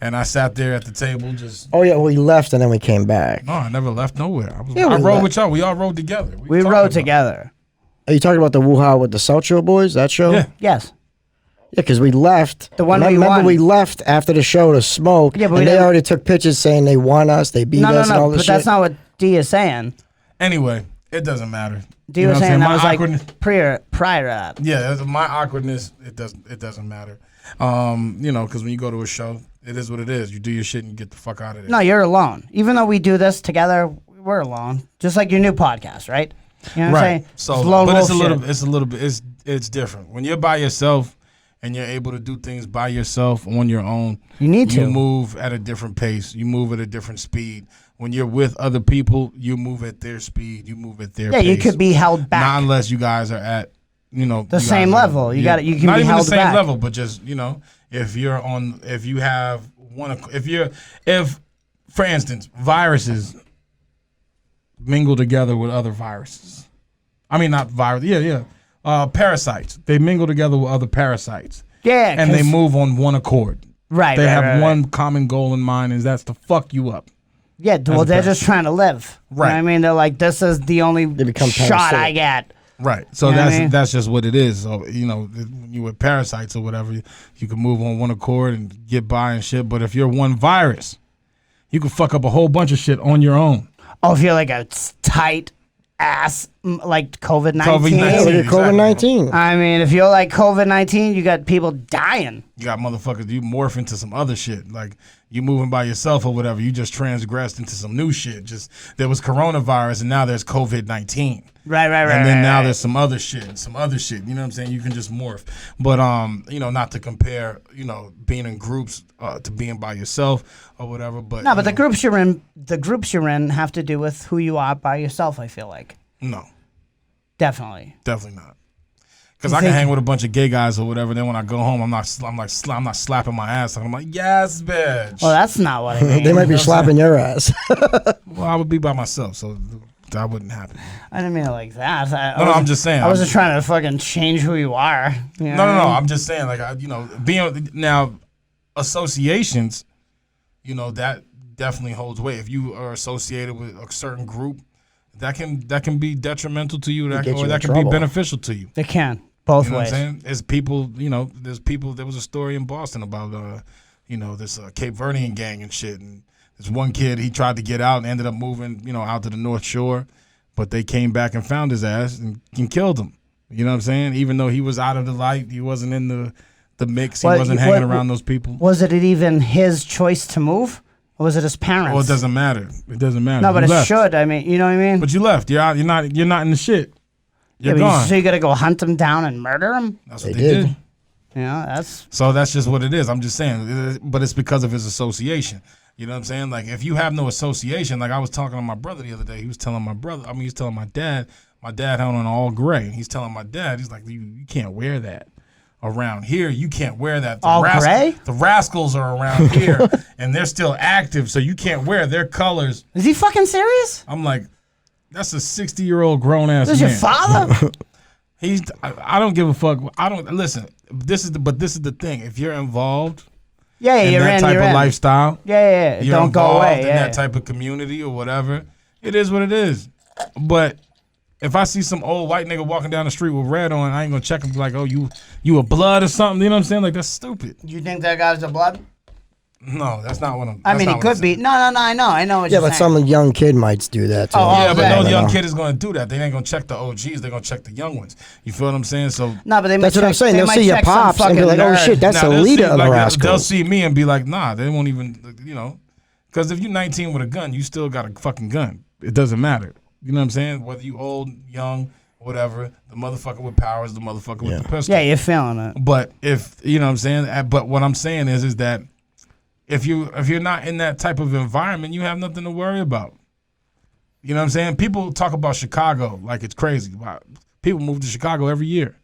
And I sat there at the table just. Oh, yeah, we left and then we came back. No, I never left nowhere. I rode with y'all. We all rode together. We rode together. Are you talking about the Wuha with the South Shore Boys, that show? Yeah. Yes. Yeah, because we left. The one we remember won. we left after the show to smoke. Yeah, but and they already took pictures saying they won us, they beat us, and all this but shit. that's not what D is saying. Anyway, it doesn't matter. D was saying that was like prior to that. Yeah, my awkwardness, it doesn't matter. Because when you go to a show, it is what it is. You do your shit and you get the fuck out of there. No, you're alone. Even though we do this together, we're alone. Just like your new podcast, right? You know what I'm saying? So, it's different. When you're by yourself and you're able to do things by yourself on your own, you move at a different pace. You move at a different speed. When you're with other people, you move at their speed. You move at their pace. Yeah, you could be held back. Not unless you guys are at, the same level. You can not be even held the same back. level, but just if for instance viruses mingle together with other viruses. I mean, not virus. Parasites. They mingle together with other parasites. Yeah, and they move on one accord. Right. They have one common goal in mind, and that's to fuck you up. Yeah, well, they're just trying to live. Right. You know what I mean, they're like, this is the only shot I get. Right. So that's just what it is. So, when you with parasites or whatever, you can move on one accord and get by and shit. But if you're one virus, you can fuck up a whole bunch of shit on your own. Oh, if you're like a tight ass like COVID-19. COVID-19. I mean, if you're like COVID-19, you got people dying. You got motherfuckers, you morph into some other shit. Like, you moving by yourself or whatever. You just transgressed into some new shit. Just, there was coronavirus and now there's COVID-19. Right. And then now there's some other shit. You know what I'm saying? You can just morph. But, not to compare, being in groups to being by yourself or whatever. But no, but the groups you're in have to do with who you are by yourself, I feel like. No. Definitely not. Because I can hang with a bunch of gay guys or whatever. Then when I go home, I'm not slapping my ass. I'm like, yes, bitch. Well, that's not what I mean. They might be slapping your ass. Well, I would be by myself, so that wouldn't happen. I didn't mean it like that. I'm just saying. I wasn't trying to fucking change who you are. You know no. I'm just saying, like, being now associations, that definitely holds weight. If you are associated with a certain group, that can be detrimental to you, or that can be beneficial to you. It can. Both ways. What I'm saying? There's people, there was a story in Boston about, this Cape Verdean gang and shit. And this one kid, he tried to get out and ended up moving, out to the North Shore. But they came back and found his ass and killed him. You know what I'm saying? Even though he was out of the light, he wasn't in the mix. He wasn't hanging around those people. Was it even his choice to move? Or was it his parents? Well, it doesn't matter. No, but it should. I mean, you know what I mean? But you left. You're out. You're not in the shit. You're gone. So you got to go hunt him down and murder him? That's what they did. Yeah, that's just what it is. I'm just saying. But it's because of his association. You know what I'm saying? Like, if you have no association, like I was talking to my brother the other day. He was telling my dad. My dad had on all gray. He's telling my dad, he's like, you can't wear that around here. You can't wear that. Gray? The rascals are around here, and they're still active, so you can't wear their colors. Is he fucking serious? I'm like, that's a 60-year-old grown-ass man. This is your father? I don't give a fuck. I don't listen. This is the thing. If you're involved, in that type of lifestyle, you're don't go away. In that type of community or whatever, it is what it is. But if I see some old white nigga walking down the street with red on, I ain't gonna check him. Be like, oh, you a blood or something? You know what I'm saying? Like, that's stupid. You think that guy's a blood? No, that's not what I'm. I mean, he could be. No, I know what you're saying. Yeah, but some young kid might do that too. But no young kid is going to do that. They ain't going to check the OGs. They're going to check the young ones. You feel what I'm saying? So no, but that's what I'm saying. They'll see your pops and be like, "Oh shit, that's the leader of the rascals." They'll see me and be like, "Nah." They won't even, because if you're 19 with a gun, you still got a fucking gun. It doesn't matter. You know what I'm saying? Whether you old, young, whatever, the motherfucker with power is the motherfucker with the pistol. Yeah, you're feeling it. But if you know what I'm saying. But what I'm saying is that. If you're not in that type of environment, you have nothing to worry about. You know what I'm saying? People talk about Chicago like it's crazy. People move to Chicago every year.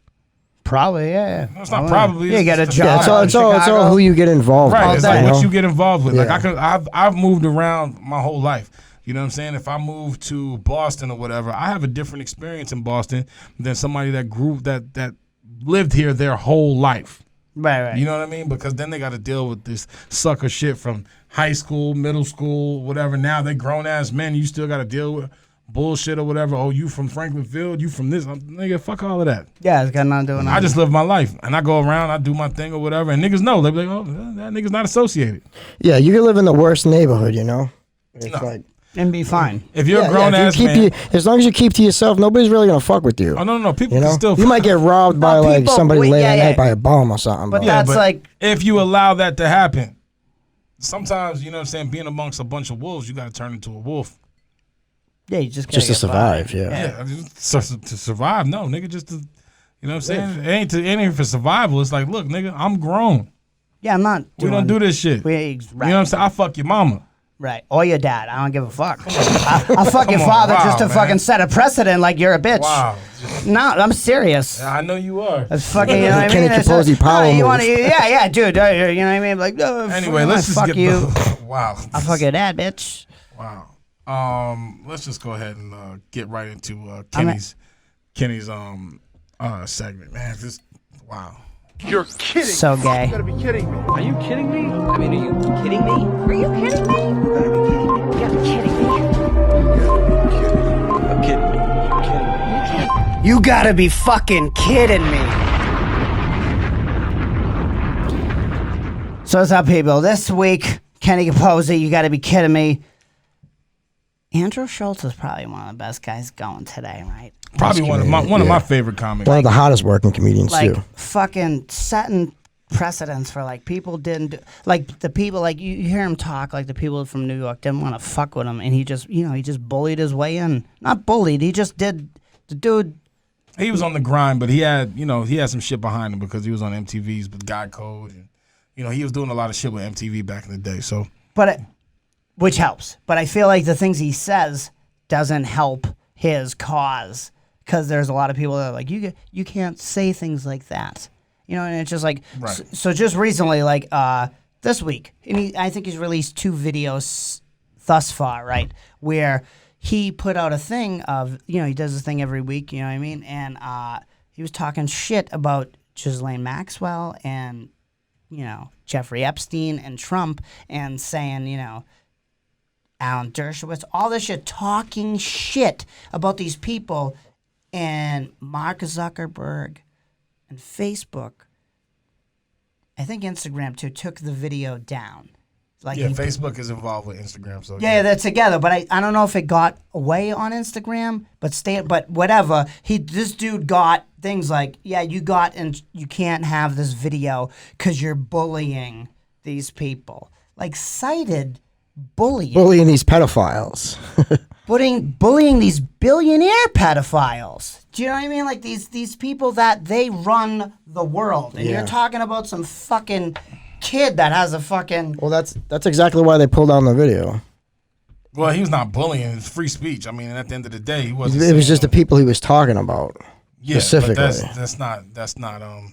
Probably, yeah. No, it's not probably. Yeah, you got a job. Yeah, it's all who you get involved with. Right, it's like what you get involved with. Yeah. Like I've moved around my whole life. You know what I'm saying? If I move to Boston or whatever, I have a different experience in Boston than somebody that lived here their whole life. Right. You know what I mean? Because then they got to deal with this sucker shit from high school, middle school, whatever. Now they grown ass men. You still got to deal with bullshit or whatever. Oh, you from Franklin Field? You from this? Nigga, fuck all of that. Yeah, it's got nothing to do with I just live my life, and I go around, I do my thing or whatever, and niggas know. They be like, oh, that nigga's not associated. Yeah, you can live in the worst neighborhood, you know? It's like... And be fine. If you're a grown-ass man... as long as you keep to yourself, nobody's really going to fuck with you. Oh, no. People you know? can still... You might get robbed by, like, somebody late at night by a bomb or something. But that's like... If you allow that to happen, sometimes, you know what I'm saying, being amongst a bunch of wolves, you got to turn into a wolf. Yeah, you just to survive, Yeah, to survive, no, nigga, just to... You know what I'm saying? It ain't for survival. It's like, look, nigga, I'm grown. Yeah, I'm not. We don't do this shit. You know what I'm saying? I fuck your mama. Right. Or your dad. I don't give a fuck. I'll fuck your father just to fucking set a precedent like you're a bitch. Wow. No, I'm serious. Yeah, I know you are. That's fucking, you know what I mean? Kenny Capozzi power move. Yeah, dude. You know what I mean? Like, anyway, let's just fuck get you. Wow. I'll fuck your dad, bitch. Wow. Let's just go ahead and get right into Kenny's segment, man. Just wow. You're kidding. So gay. You gotta be kidding me. Are you kidding me? I mean, are you kidding me? Are you kidding me? You gotta be kidding me. You gotta be kidding me. I'm kidding. You're kidding me. You gotta be fucking kidding me. So what's up, people? This week, Kenny Capozzi, you gotta be kidding me. Andrew Schultz is probably one of the best guys going today, right? Probably one of my favorite comics. One of the hottest working comedians, like, too. Fucking setting precedents for, like, people didn't do, like, the people, like, you hear him talk, like, the people from New York didn't want to fuck with him, and he just, you know, he just bullied his way in. Not bullied, he just did, the dude. He was on the grind, but he had some shit behind him because he was on MTV's with Guy Code, and, you know, he was doing a lot of shit with MTV back in the day, so. Which helps, but I feel like the things he says doesn't help his cause. Because there's a lot of people that are like, you can't say things like that. You know, and it's just like, right. So just recently, like this week, and I think he's released 2 videos thus far, right? Where he put out a thing of, you know, he does this thing every week, you know what I mean? And he was talking shit about Ghislaine Maxwell and, you know, Jeffrey Epstein and Trump and saying, you know, Alan Dershowitz, all this shit, talking shit about these people. And Mark Zuckerberg and Facebook, I think Instagram too, took the video down. Like Facebook is involved with Instagram, so yeah, they're together. But I don't know if it got away on Instagram, but whatever. This dude got things like, yeah, you can't have this video because you're bullying these people. Like cited bullying these pedophiles. bullying these billionaire pedophiles. Do you know what I mean? Like these people that they run the world. And you're talking about some fucking kid that has a fucking... Well, that's exactly why they pulled down the video. Well, he was not bullying. It's free speech. I mean, at the end of the day, he wasn't... It was just the people he was talking about. Yeah, specifically. But that's not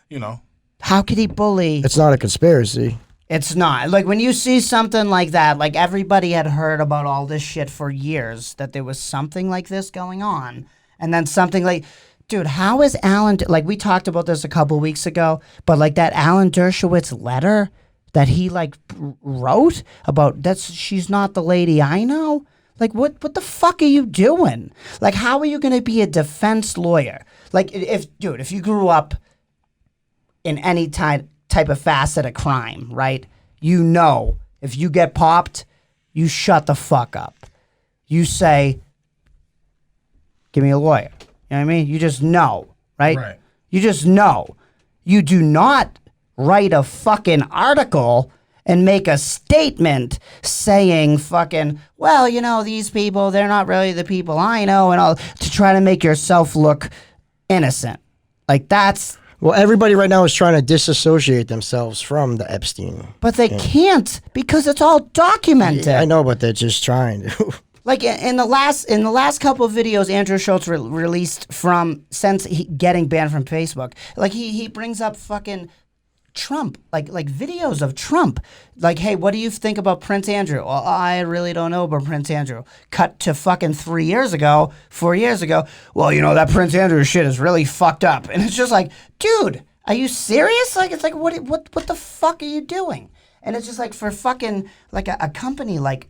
you know. How could he bully? It's not a conspiracy. It's not. Like, when you see something like that, like, everybody had heard about all this shit for years, that there was something like this going on. And then something like, dude, how is Alan, like, we talked about this a couple weeks ago, but, like, that Alan Dershowitz letter that he, like, wrote about, she's not the lady I know? Like, what the fuck are you doing? Like, how are you going to be a defense lawyer? Like, if you grew up in any type of facet of crime, right? You know, if you get popped, you shut the fuck up. You say, give me a lawyer. You know what I mean? You just know, right? Right. You just know. You do not write a fucking article and make a statement saying fucking, well, you know, these people, they're not really the people I know, and all, to try to make yourself look innocent. Like, that's... Well, everybody right now is trying to disassociate themselves from the Epstein. But they can't, because it's all documented. Yeah, I know, but they're just trying to. Like in the last couple of videos Andrew Schultz released since getting banned from Facebook, like he brings up fucking Trump, like videos of Trump. Like, hey, what do you think about Prince Andrew? Well, I really don't know about Prince Andrew. Cut to fucking 4 years ago. Well, you know, that Prince Andrew shit is really fucked up. And it's just like, dude, are you serious? Like, it's like, what the fuck are you doing? And it's just like, for fucking, like a company like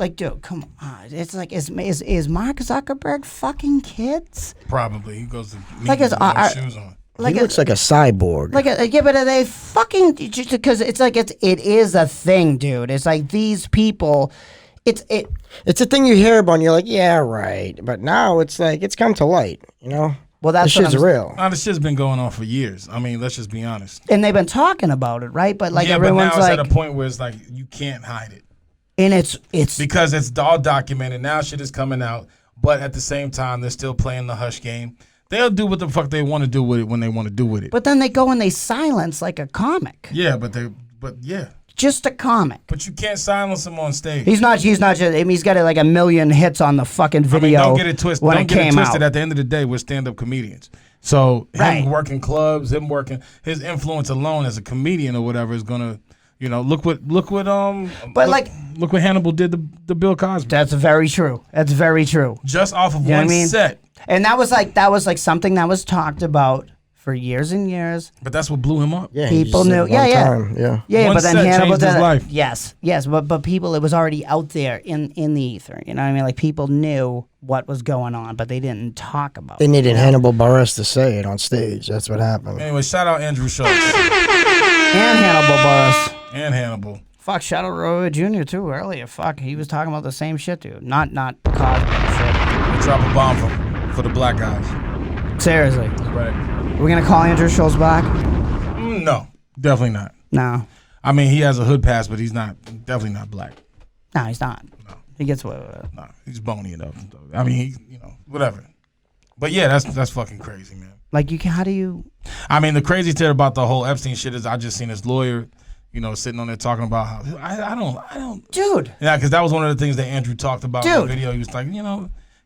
Like, dude, come on. It's like, is Mark Zuckerberg fucking kids? Probably. He goes to Like, meetings with no shoes on. Like he looks like a cyborg. Yeah, but are they fucking? Because it's like it is a thing, dude. It's like these people. It's a thing you hear about, and you're like, yeah, right. But now it's like it's come to light, you know. Well, that's this shit's real. This shit's been going on for years. I mean, let's just be honest. And they've been talking about it, right? But like yeah, everyone's but now it's like, at a point where it's like you can't hide it. And it's because it's all documented. Now shit is coming out, but at the same time, they're still playing the hush game. They'll do what the fuck they want to do with it when they want to do with it. But then they go and they silence like a comic. Yeah, but yeah. Just a comic. But you can't silence him on stage. He's not just. I mean, he's got like 1 million hits on the fucking video. Don't get it twisted. When Don't it get came it twisted. out. At the end of the day, we're stand-up comedians. So Right. him working clubs, his influence alone as a comedian or whatever is gonna. Look what Hannibal did to Bill Cosby. That's very true. That's very true. Just off of one set. And that was like something that was talked about for years and years. But that's what blew him up. Yeah, people knew. Yeah. One but then set Hannibal changed his did life. Yes, but people, it was already out there in the ether. You know what I mean? Like people knew what was going on, but they didn't talk about They it. needed Hannibal Buress to say it on stage. That's what happened. Anyway, shout out Andrew Schultz And Hannibal Buress. and Hannibal. Fuck, shout out Roy Jr. too earlier. Fuck, he was talking about the same shit, dude. Not Cosby shit. Drop a bomb for the black guys. Seriously. Right. We're gonna call Andrew Schultz back? No, definitely not. No. I mean, he has a hood pass, but he's definitely not black. No, he's not. No. He gets away with it. No, he's bony enough. I mean, whatever. But yeah, that's fucking crazy, man. Like how do you? I mean, the crazy thing about the whole Epstein shit is I just seen his lawyer, sitting on there talking about how I don't. Dude. Yeah, because that was one of the things that Andrew talked about in the Dude. video. He was like,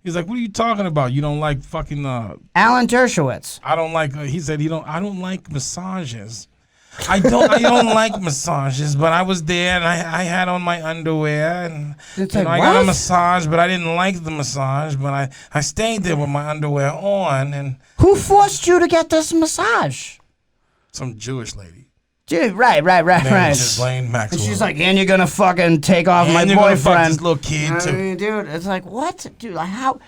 he's like, what are you talking about? You don't like fucking Alan Dershowitz. I don't like. He said I don't like massages. I don't like massages, but I was there and I had on my underwear and It's like, I got a what? massage, but I didn't like the massage, but I stayed there with my underwear on and Who forced you to get this massage? some Jewish lady. Dude, right. Ghislaine Maxwell. And she's like, and you're gonna fucking take off my and you're gonna fuck boyfriend. this little kid I too. mean, dude, it's like, what? Dude, like how?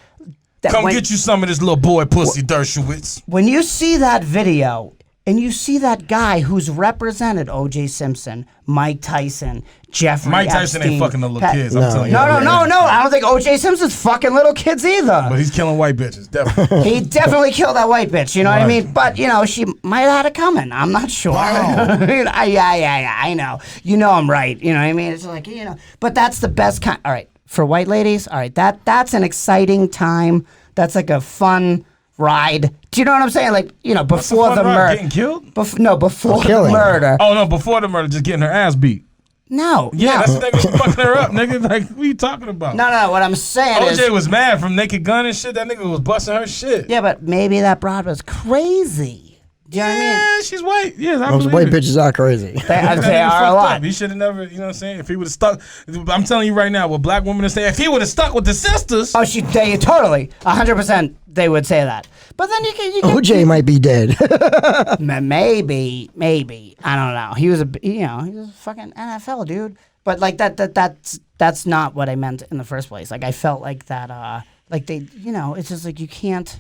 Come get you some of this little boy pussy, Dershowitz. When you see that video and you see that guy who's represented O.J. Simpson, Mike Tyson, Jeffrey Mike Tyson Epstein, ain't fucking the little kids. I'm No. telling you. No, that. I don't think O.J. Simpson's fucking little kids either. But he's killing white bitches, definitely. He definitely killed that white bitch, you know what I Right. mean? But, she might have had it coming. I'm not sure. Wow. I know. You know I'm right. You know what I mean? It's like, But that's the best kind. All right. For white ladies, all right, that's an exciting time. That's like a fun ride. Do you know what I'm saying? Like, before the murder. Getting killed? Before the killing her. murder. Oh, no, before the murder, just getting her ass beat. No. Yeah, no. that's the nigga fucking her up, nigga. Like, what are you talking about? No. What I'm saying is. OJ was mad from Naked Gun and shit. That nigga was busting her shit. Yeah, but maybe that broad was crazy. Do you know what I mean? Yeah, she's white. Yeah, I Those believe white it. bitches are crazy. They That are nigga a fucked lot. up. He should have never, you know what I'm saying? If he would have stuck, I'm telling you right now, what black women are saying, if he would have stuck with the sisters. Oh, they totally, 100%, they would say that. But then you can OJ might be dead. maybe, I don't know. He was he was a fucking NFL dude. But like that's not what I meant in the first place. Like I felt like that, like they, it's just like you can't.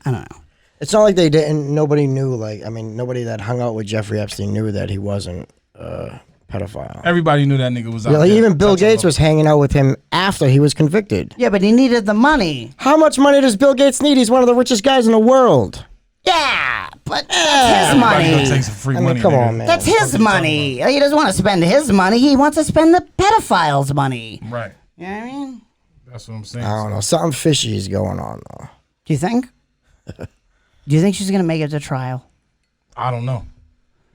I don't know. It's not like they didn't. Nobody knew. Nobody that hung out with Jeffrey Epstein knew that he wasn't a pedophile. Everybody knew that nigga was out Yeah, there. even Bill touching Gates them. was hanging out with him after he was convicted. Yeah, but he needed the money. How much money does Bill Gates need? He's one of the richest guys in the world. Yeah, but that's his Everybody gonna take money. some free I mean, money. come nigga. on, man. That's his money. He doesn't want to spend his money. He wants to spend the pedophile's money. Right. You know what I mean? That's what I'm saying. I don't know. Something fishy is going on, though. Do you think? Do you think she's gonna make it to trial? I don't know.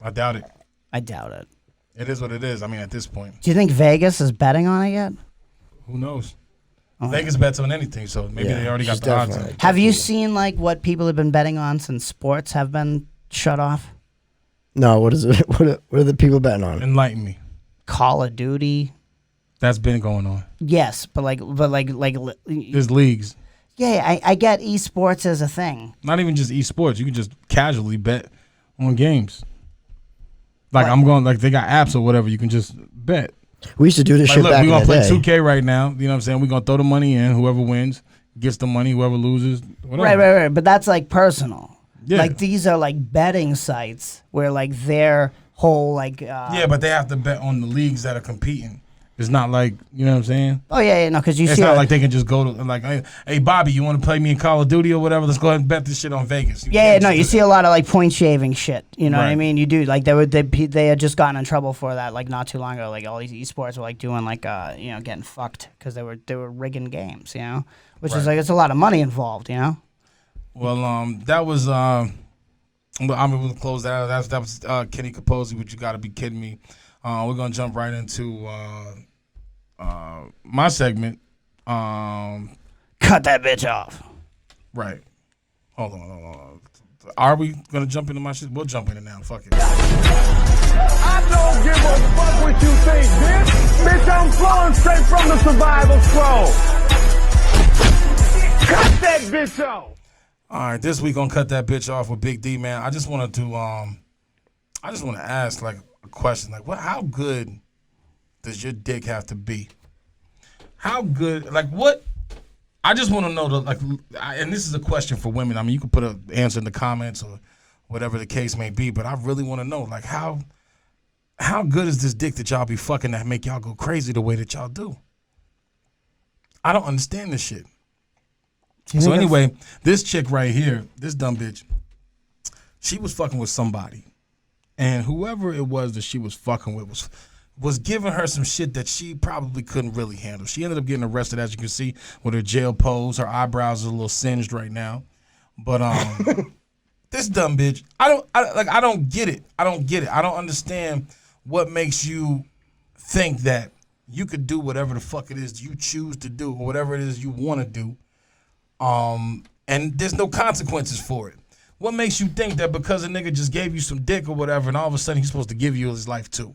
I doubt it. I doubt it. It is what it is. I mean, at this point, Do you think Vegas is betting on it yet? who knows? Vegas bets on anything, so maybe they already got she's the odds. definitely- in. Have you seen like what people have been betting on since sports have been shut off? No, what is it? What are the people betting on? Enlighten me. Call of Duty. That's been going on. Yes, but like, There's leagues. yeah, I get esports as a thing. Not even just esports. You can just casually bet on games. Like I'm going. Like they got apps or whatever. You can just bet. We used to do this Like, shit look, back we're in gonna the play day. 2K right now. You know what I'm saying? We're gonna throw the money in. Whoever wins gets the money. Whoever loses, whatever. Right. But that's like personal. Yeah. Like these are like betting sites where like their whole like. Yeah, but they have to bet on the leagues that are competing. It's not like, you know what I'm saying? Oh yeah, no, because you It's see. not like they can just go to like, hey Bobby, you want to play me in Call of Duty or whatever? Let's go ahead and bet this shit on Vegas. You see a lot of like point shaving shit. You know what I Right. mean? You do like they had just gotten in trouble for that like not too long ago. Like all these esports were like doing like getting fucked because they were rigging games. You know, which is Right. like it's a lot of money involved. You know. Well, that was I'm gonna close that out. That was Kenny Capozzi. But you got to be kidding me. We're gonna jump right into my segment. Cut that bitch off. Right. Hold on. Are we gonna jump into my shit? We'll jump in it now. Fuck it. I don't give a fuck what you think, bitch. Bitch, I'm flowing straight from the survival scroll. Cut that bitch off. All right, this week on Cut That Bitch Off with Big D, man. I just want to ask like a question, like how good does your dick have to be? How good, like what? I just want to know and this is a question for women. I mean, you can put an answer in the comments or whatever the case may be, but I really want to know, like how good is this dick that y'all be fucking that make y'all go crazy the way that y'all do? I don't understand this shit. So anyway, this chick right here, this dumb bitch, she was fucking with somebody. And whoever it was that she was fucking with was giving her some shit that she probably couldn't really handle. She ended up getting arrested, as you can see, with her jail pose. Her eyebrows are a little singed right now. But this dumb bitch, I don't get it. I don't understand what makes you think that you could do whatever the fuck it is you choose to do or whatever it is you want to do. And there's no consequences for it. What makes you think that because a nigga just gave you some dick or whatever and all of a sudden he's supposed to give you his life too?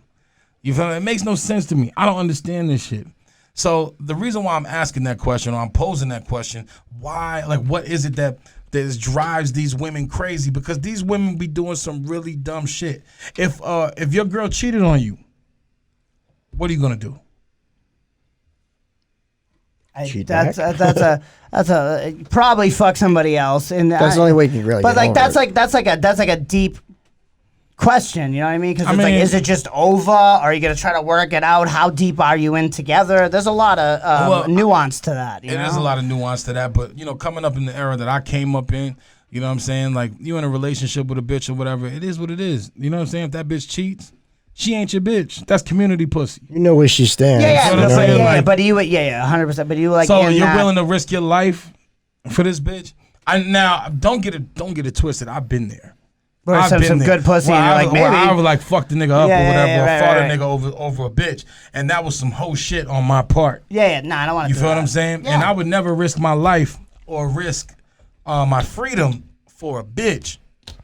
You feel me? It makes no sense to me. I don't understand this shit. So the reason why I'm asking that question or I'm posing that question, why, like what is it that drives these women crazy? Because these women be doing some really dumb shit. If your girl cheated on you, what are you gonna do? That's a probably fuck somebody else, and That's the only way you can really. But get like over that's like a deep question. You know what I mean? Because it's mean, like, is it just over? Are you gonna try to work it out? How deep are you in together? There's a lot of nuance to that. There's a lot of nuance to that, but coming up in the era that I came up in, you know what I'm saying? Like you in a relationship with a bitch or whatever, it is what it is. You know what I'm saying? If that bitch cheats, she ain't your bitch. That's community pussy. You know where she stands. Yeah, You know what I'm saying? Like, but you, 100%. But you like. so you're that, willing to risk your life for this bitch? Now don't get it twisted. I've been there. where I've some been there. good pussy, Well, and you're like, where maybe. I would like fuck the nigga up Yeah, or whatever, yeah, or right, fought right. a nigga over a bitch, and that was some whole shit on my part. Nah, I don't want to. You feel what I'm saying? Yeah. And I would never risk my life or risk my freedom for a bitch.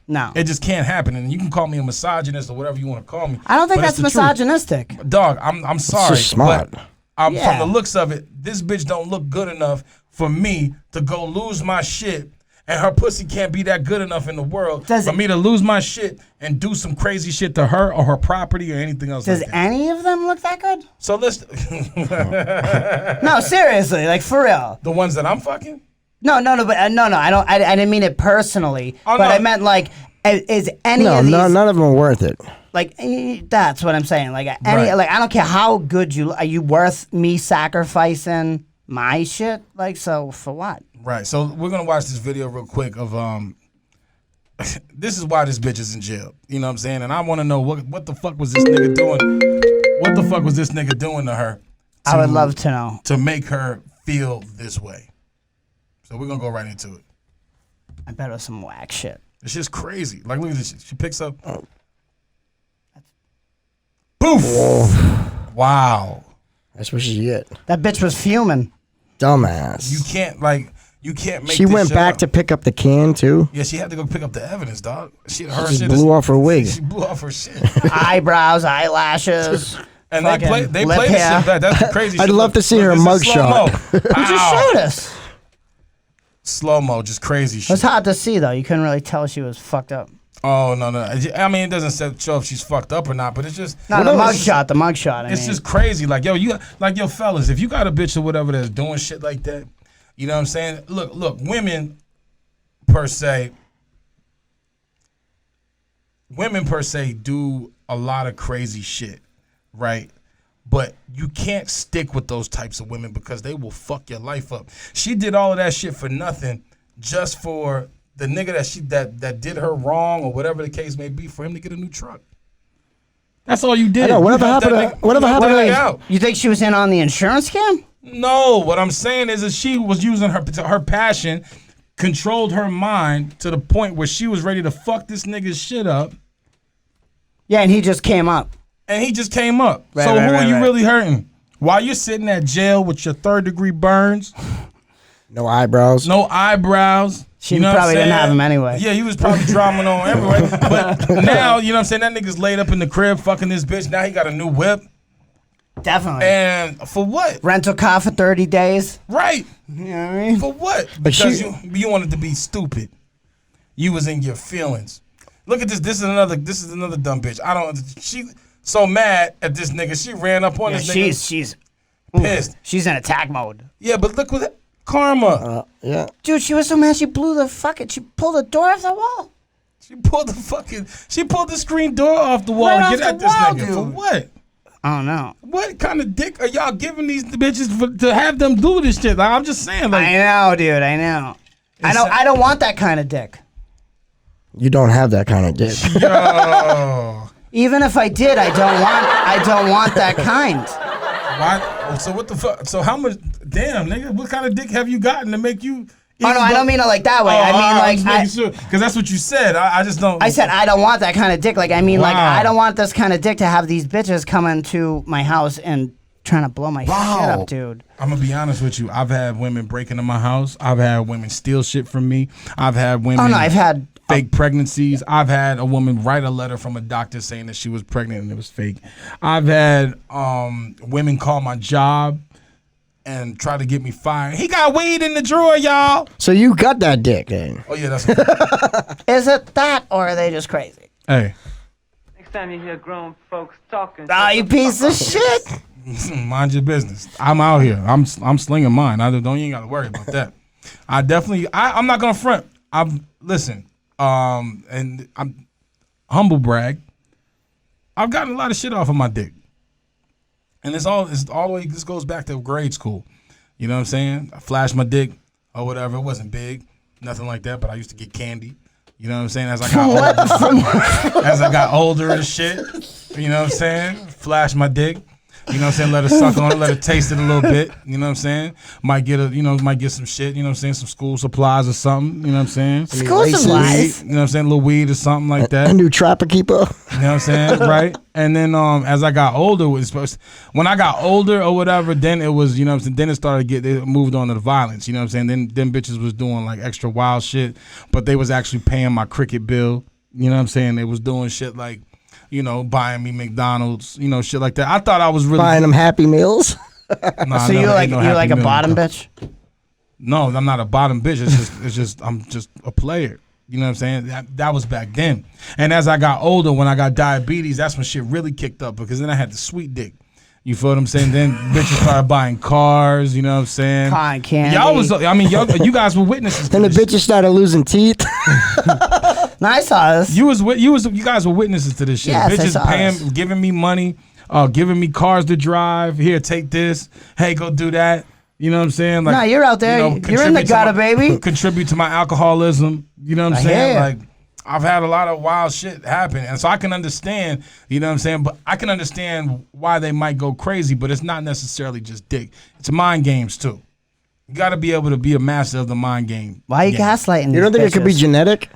No, It just can't happen. And you can call me a misogynist or whatever you want to call me. I don't think but it's that's the truth. misogynistic. Dog, I'm sorry. just smart. But Yeah. from the looks of it, this bitch don't look good enough for me to go lose my shit. And her pussy can't be that good enough in the world for me to lose my shit and do some crazy shit to her or her property or anything else Does like that. any of them look that good? So let's... No, seriously, like for real. The ones that I'm fucking? No, but I don't. I didn't mean it personally. Oh, but no. I meant like, is any No, of these none of them are worth it. like? That's what I'm saying. Like any, Right. like I don't care how good you are. You worth me sacrificing my shit? Like so for what? Right. So we're going to watch this video real quick of... This is why this bitch is in jail. You know what I'm saying? And I want to know what the fuck was this nigga doing? What the fuck was this nigga doing to her? I would love to know. To make her feel this way. So we're going to go right into it. I bet it was some whack shit. It's just crazy. Like, look at this shit. She picks up. Poof! Wow. That's what she get. That bitch was fuming. Dumbass. You can't make She this went shit back up. to pick up the can too. Yeah, she had to go pick up the evidence, dog. Her She shit blew off her wig. She blew off her shit. Eyebrows, eyelashes. And they play lip the hair. shit back. That's the crazy shit. I'd love to see her this is mugshot. slow-mo. You just showed us. Slow-mo, just crazy It was shit. hard to see though. You couldn't really tell she was fucked up. Oh no. I mean, it doesn't show if she's fucked up or not, but it's just No, the mugshot. The mugshot. It's just crazy. Like yo, fellas, if you got a bitch or whatever that's doing shit like that, you know what I'm saying? Look, women per se do a lot of crazy shit, right? But you can't stick with those types of women because they will fuck your life up. She did all of that shit for nothing, just for the nigga that did her wrong or whatever the case may be, for him to get a new truck. That's all you did. I know, whatever happened? You think she was in on the insurance scam? No, what I'm saying is that she was using her passion, controlled her mind to the point where she was ready to fuck this nigga's shit up. Yeah, and he just came up. Right, so who are you really hurting? While you're sitting at jail with your 3rd-degree burns. No eyebrows. She probably didn't have him anyway. Yeah, he was probably drumming on everywhere. But now, you know what I'm saying, that nigga's laid up in the crib fucking this bitch. Now he got a new whip. Definitely. And for what? Rental car for 30 days. Right. You know what I mean? For what? Because you wanted to be stupid. You was in your feelings. Look at this. This is another dumb bitch. She so mad at this nigga. She ran up on this nigga. She's pissed. She's in attack mode. Yeah, but look what karma. Yeah. Dude, she was so mad she blew she pulled the door off the wall. She pulled the screen door off the wall Right and get off at the this wall, nigga. dude. For what? I don't know. What kind of dick are y'all giving these bitches to have them do this shit? Like, I'm just saying. Like, I know, dude. I know. I don't want that kind of dick. You don't have that kind of dick. Yo. Even if I did, I don't want that kind. Why? So what the fuck? So how much? Damn, nigga. What kind of dick have you gotten to make you? Oh no, I don't mean it like that way. I mean like because that's what you said. I just don't. I said I don't want that kind of dick. Like I mean like Wow. I don't want this kind of dick to have these bitches coming to my house and trying to blow my shit up, dude. I'm gonna be honest with you. I've had women break into my house. I've had women steal shit from me. I've had women. Oh no, I've had fake pregnancies. I've had a woman write a letter from a doctor saying that she was pregnant and it was fake. I've had women call my job and try to get me fired. He got weed in the drawer, y'all. So you got that dick, then? Oh yeah, that's. Is it that or are they just crazy? Hey. Next time you hear grown folks talking. Ah, you piece of shit. Mind your business. I'm out here. I'm slinging mine. You ain't gotta worry about that. I'm not gonna front. Listen. And I'm humble brag. I've gotten a lot of shit off of my dick. And it's all the way, this goes back to grade school. You know what I'm saying? I flashed my dick or whatever. It wasn't big, nothing like that, but I used to get candy. You know what I'm saying? As I got older and shit, you know what I'm saying? Flash my dick. You know what I'm saying? Let her suck on it, let her taste it a little bit. You know what I'm saying? Might get some shit, you know what I'm saying? Some school supplies or something, you know what I'm saying? School supplies. You know what I'm saying? A little weed or something like that. A new trapper keeper. You know what I'm saying? Right? And then as I got older, when I got older or whatever, then it was, you know what I'm saying? Then it moved on to the violence, you know what I'm saying? Then bitches was doing like extra wild shit, but they was actually paying my cricket bill. You know what I'm saying? They was doing shit like, you know, buying me McDonald's, you know, shit like that. I thought I was really buying them Happy Meals. Nah, so you're like a bottom bitch? No, I'm not a bottom bitch. It's just I'm just a player. You know what I'm saying? That was back then. And as I got older, when I got diabetes, that's when shit really kicked up because then I had the sweet dick. You feel what I'm saying? Then bitches started buying cars. You know what I'm saying? Car and candy. You guys were witnesses. Then the bitches started losing teeth. No, I saw this. You guys were witnesses to this shit. Yes, I bitches saw this. giving me money, giving me cars to drive. Here, take this. Hey, go do that. You know what I'm saying? Like, nah, you're out there. You're in the gutter, baby. Contribute to my alcoholism. You know what I'm saying? Like, I've had a lot of wild shit happen. And so I can understand, you know what I'm saying? But I can understand why they might go crazy, but it's not necessarily just dick. It's mind games, too. You got to be able to be a master of the mind game. Why are you gaslighting? You don't think it could be genetic?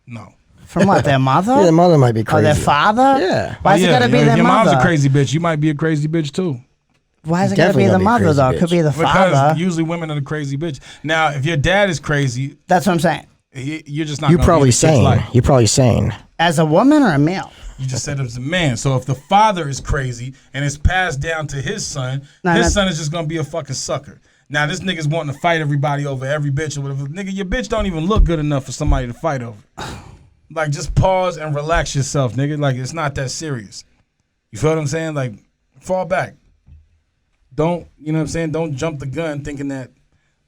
No. From what, their mother? Yeah, their mother might be crazy. Or their father? Yeah. Why is it gotta be their your mother? mom's a crazy bitch. You might be a crazy bitch, too. Why is it gotta be the mother, though? It could be the father. Because usually women are the crazy bitch. Now, if your dad is crazy... That's what I'm saying. You're just not You're gonna probably be in the kid's life. You're probably sane. As a woman or a male? You just said it was a man. So if the father is crazy and it's passed down to his son, his son is just gonna be a fucking sucker. Now this nigga's wanting to fight everybody over every bitch or whatever. Nigga, your bitch don't even look good enough for somebody to fight over. Like, just pause and relax yourself, nigga. Like, it's not that serious. You feel what I'm saying? Like, fall back. Don't, you know what I'm saying? Don't jump the gun thinking that,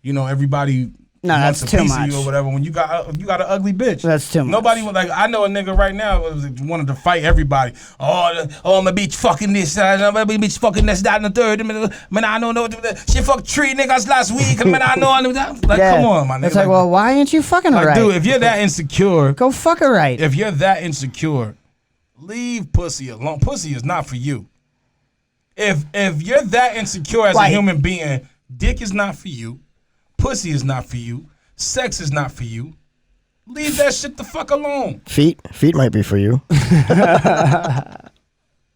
you know, everybody wants a piece of you or whatever. When you got an ugly bitch. That's too much. Nobody would, like, I know a nigga right now wanted to fight everybody. Oh, my bitch fucking this. My bitch fucking this, that, and the third. Man, I don't know. She fucked 3 niggas last week. Man, I know. Like, come on, my nigga. It's like, well, why ain't you fucking her right? Dude, if you're that insecure. Go fuck her right. If you're that insecure, leave pussy alone. Pussy is not for you. If you're that insecure as a human being, dick is not for you. Pussy is not for you. Sex is not for you. Leave that shit the fuck alone. Feet might be for you.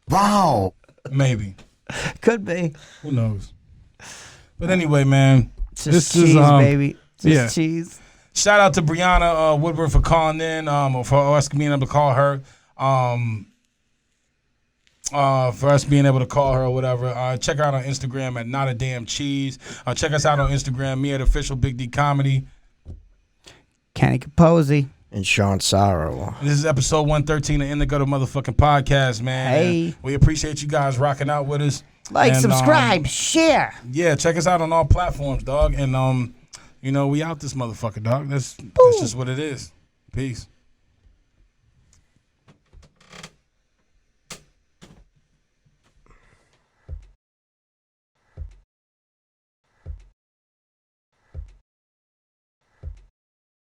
Wow. Maybe. Could be. Who knows? But anyway, man. Just cheese, baby. Just cheese. Shout out to Brianna Woodward for calling in, or for us being able to call her. For us being able to call her or whatever. Check her out on Instagram at Not a Damn Cheese. Check us out on Instagram, me at Official Big D Comedy. Kenny Capozzi. And Shawn Sorrow. This is episode 113 of In the Gutter motherfucking podcast, man. Hey. And we appreciate you guys rocking out with us. Like, subscribe, share. Yeah, check us out on all platforms, dog. And, you know, we out this motherfucker, dog. That's just what it is. Peace.